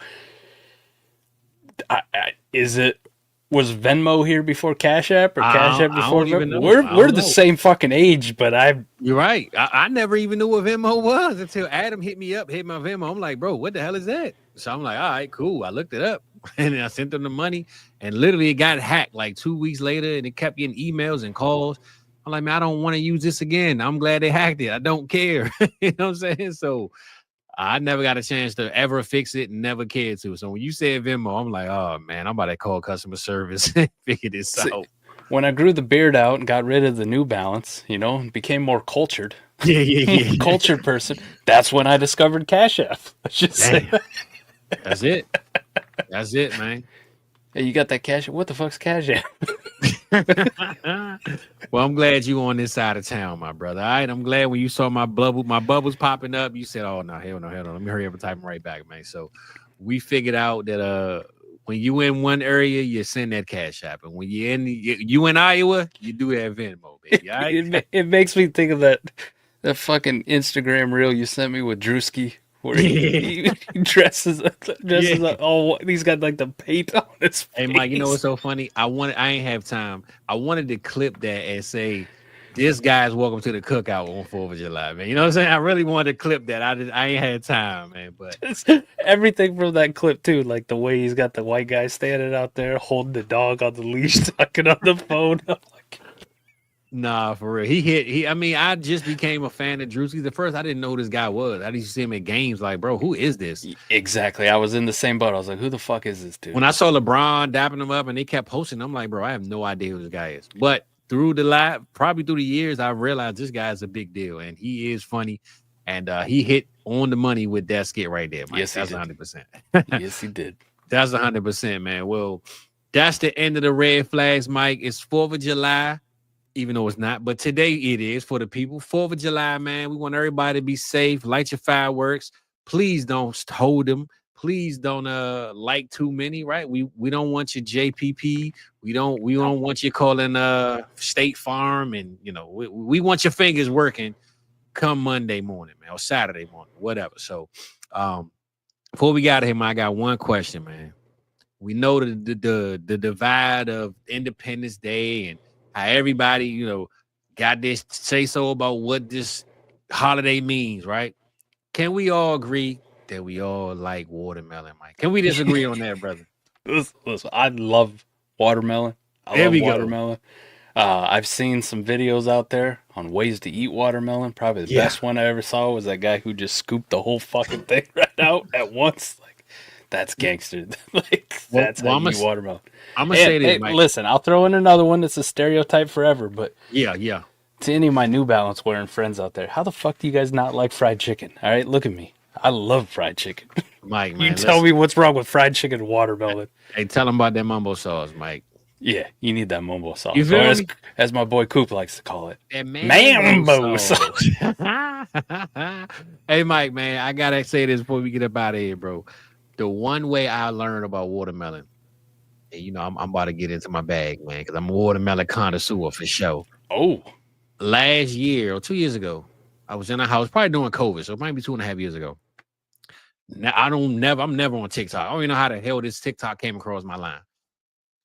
Speaker 4: was Venmo here before Cash App or Cash App before Venmo? We're the same fucking age, but
Speaker 3: You're right. I never even knew what Venmo was until Adam hit my Venmo. I'm like, bro, what the hell is that? So I'm like, all right, cool. I looked it up and I sent them the money, and literally it got hacked like 2 weeks later, and it kept getting emails and calls. I'm like, man, I don't want to use this again. I'm glad they hacked it. I don't care. You know what I'm saying? So I never got a chance to ever fix it and never cared to. So when you said Venmo, I'm like, oh man, I'm about to call customer service and figure this out.
Speaker 4: When I grew the beard out and got rid of the New Balance, and became more cultured.
Speaker 3: Yeah.
Speaker 4: Cultured person. That's when I discovered Cash App. Let's just say that.
Speaker 3: That's it. That's it, man.
Speaker 4: Hey, you got that Cash App? What the fuck's Cash App?
Speaker 3: Well, I'm glad you on this side of town, my brother. All right, I'm glad when you saw my bubbles popping up, you said, "Oh no, hell no. Let me hurry up and type them right back, man." So we figured out that when you in one area, you send that Cash App, and when you in Iowa, you do that Venmo, baby. All right?
Speaker 4: It makes me think of that fucking Instagram reel you sent me with Drewski. Where he dresses up. Oh, he's got like the paint on his face.
Speaker 3: Hey, Mike, you know what's so funny? I ain't have time. I wanted to clip that and say, "This guy's welcome to the cookout on 4th of July, man." You know what I'm saying? I really wanted to clip that. I ain't had time, man. But
Speaker 4: everything from that clip too, like the way he's got the white guy standing out there holding the dog on the leash, talking on the phone. I'm like,
Speaker 3: nah, for real. I mean, I just became a fan of Drewski. At first, I didn't know who this guy was. I used to see him at games like, bro, who is this?
Speaker 4: Exactly. I was in the same boat. I was like, who the fuck is this dude?
Speaker 3: When I saw LeBron dapping him up and they kept posting, I'm like, bro, I have no idea who this guy is. But probably through the years, I realized this guy is a big deal and he is funny. And he hit on the money with that skit right there, Mike.
Speaker 4: Yes,
Speaker 3: that's
Speaker 4: did.
Speaker 3: 100%.
Speaker 4: Yes, he did.
Speaker 3: That's 100%, man. Well, that's the end of the red flags, Mike. It's 4th of July. Even though it's not, but today it is for the people. 4th of July, man. We want everybody to be safe. Light your fireworks. Please don't hold them. Please don't like too many, right? We don't want your JPP. We don't want you calling State Farm, and we want your fingers working come Monday morning, man, or Saturday morning, whatever. So before we got here, man, I got one question, man. We know the divide of Independence Day and how everybody, got this say so about what this holiday means, right? Can we all agree that we all like watermelon, Mike? Can we disagree on that, brother?
Speaker 4: Listen, I love watermelon. I love watermelon. I've seen some videos out there on ways to eat watermelon. Probably the best one I ever saw was that guy who just scooped the whole fucking thing right out at once. Like, that's gangster. That's how you eat watermelon.
Speaker 3: I'm gonna say this, Mike.
Speaker 4: Listen, I'll throw in another one that's a stereotype forever, but
Speaker 3: yeah.
Speaker 4: To any of my New Balance wearing friends out there, how the fuck do you guys not like fried chicken? All right, look at me. I love fried chicken.
Speaker 3: Mike,
Speaker 4: man, tell me what's wrong with fried chicken and watermelon.
Speaker 3: Hey, tell them about that mumbo sauce, Mike.
Speaker 4: Yeah, you need that mumbo sauce.
Speaker 3: You feel me?
Speaker 4: As my boy Coop likes to call it.
Speaker 3: That mambo sauce. Hey, Mike, man, I gotta say this before we get up out of here, bro. The one way I learned about watermelon, and I'm about to get into my bag, man, because I'm a watermelon connoisseur for sure.
Speaker 4: Oh.
Speaker 3: Last year or 2 years ago, I was in a house, probably during COVID, so it might be 2.5 years ago. Now I'm never on TikTok. I don't even know how the hell this TikTok came across my line.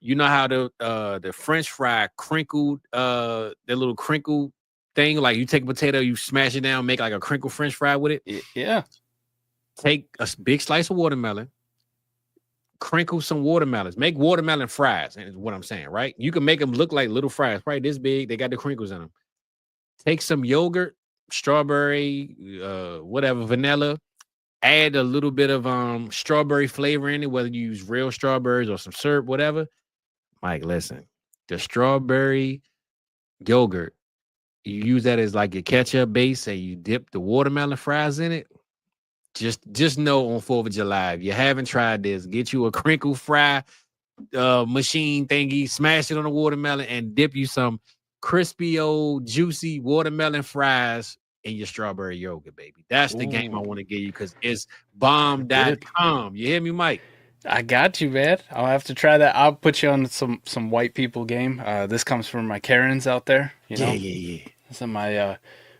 Speaker 3: You know how the French fry crinkled, the little crinkle thing, like you take a potato, you smash it down, make like a crinkle French fry with it.
Speaker 4: Yeah.
Speaker 3: Take a big slice of watermelon, crinkle some watermelons, make watermelon fries, is what I'm saying, right? You can make them look like little fries, probably this big. They got the crinkles in them. Take some yogurt, strawberry, whatever, vanilla. Add a little bit of strawberry flavor in it, whether you use real strawberries or some syrup, whatever. Mike, listen, the strawberry yogurt, you use that as like your ketchup base, and you dip the watermelon fries in it. Just know on 4th of July, if you haven't tried this, get you a crinkle fry machine thingy, smash it on the watermelon, and dip you some crispy old juicy watermelon fries in your strawberry yogurt, baby. That's the game I want to give you, because it's bomb.com. You hear me, Mike?
Speaker 4: I got you, man. I'll have to try that. I'll put you on some white people game. This comes from my Karens out there.
Speaker 3: Yeah.
Speaker 4: This is my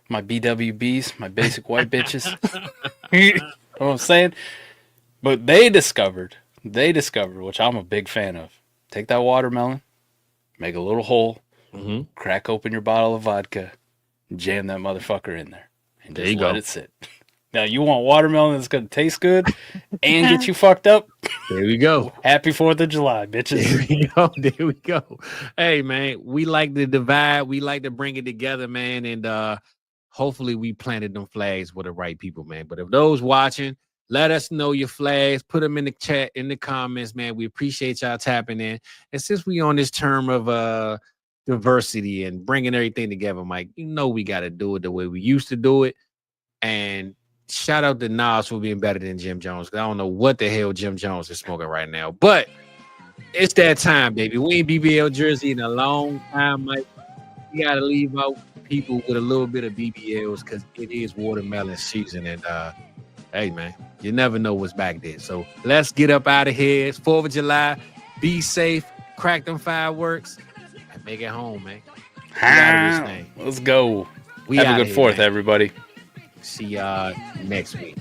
Speaker 4: BWBs, my basic white bitches. You know what I'm saying? But they discovered, which I'm a big fan of. Take that watermelon, make a little hole, crack open your bottle of vodka, jam that motherfucker in there, and just let it sit. Now, you want watermelon that's going to taste good and get you fucked up?
Speaker 3: There we go.
Speaker 4: Happy 4th of July, bitches.
Speaker 3: There we go. There we go. Hey, man, we like to divide. We like to bring it together, man. And hopefully we planted them flags with the right people, man. But if those watching, let us know your flags. Put them in the chat, in the comments, man. We appreciate y'all tapping in. And since we on this term of diversity and bringing everything together, Mike, you know we got to do it the way we used to do it. And shout out to Nas for being better than Jim Jones. I don't know what the hell Jim Jones is smoking right now, but it's that time, baby. We ain't BBL jersey in a long time, Mike. We got to leave out people with a little bit of BBLs because it is watermelon season. And hey, man, you never know what's back there. So let's get up out of here. It's 4th of July. Be safe. Crack them fireworks and make it home, man.
Speaker 4: Let's go.
Speaker 3: Have
Speaker 4: a good 4th, everybody.
Speaker 3: See y'all next week.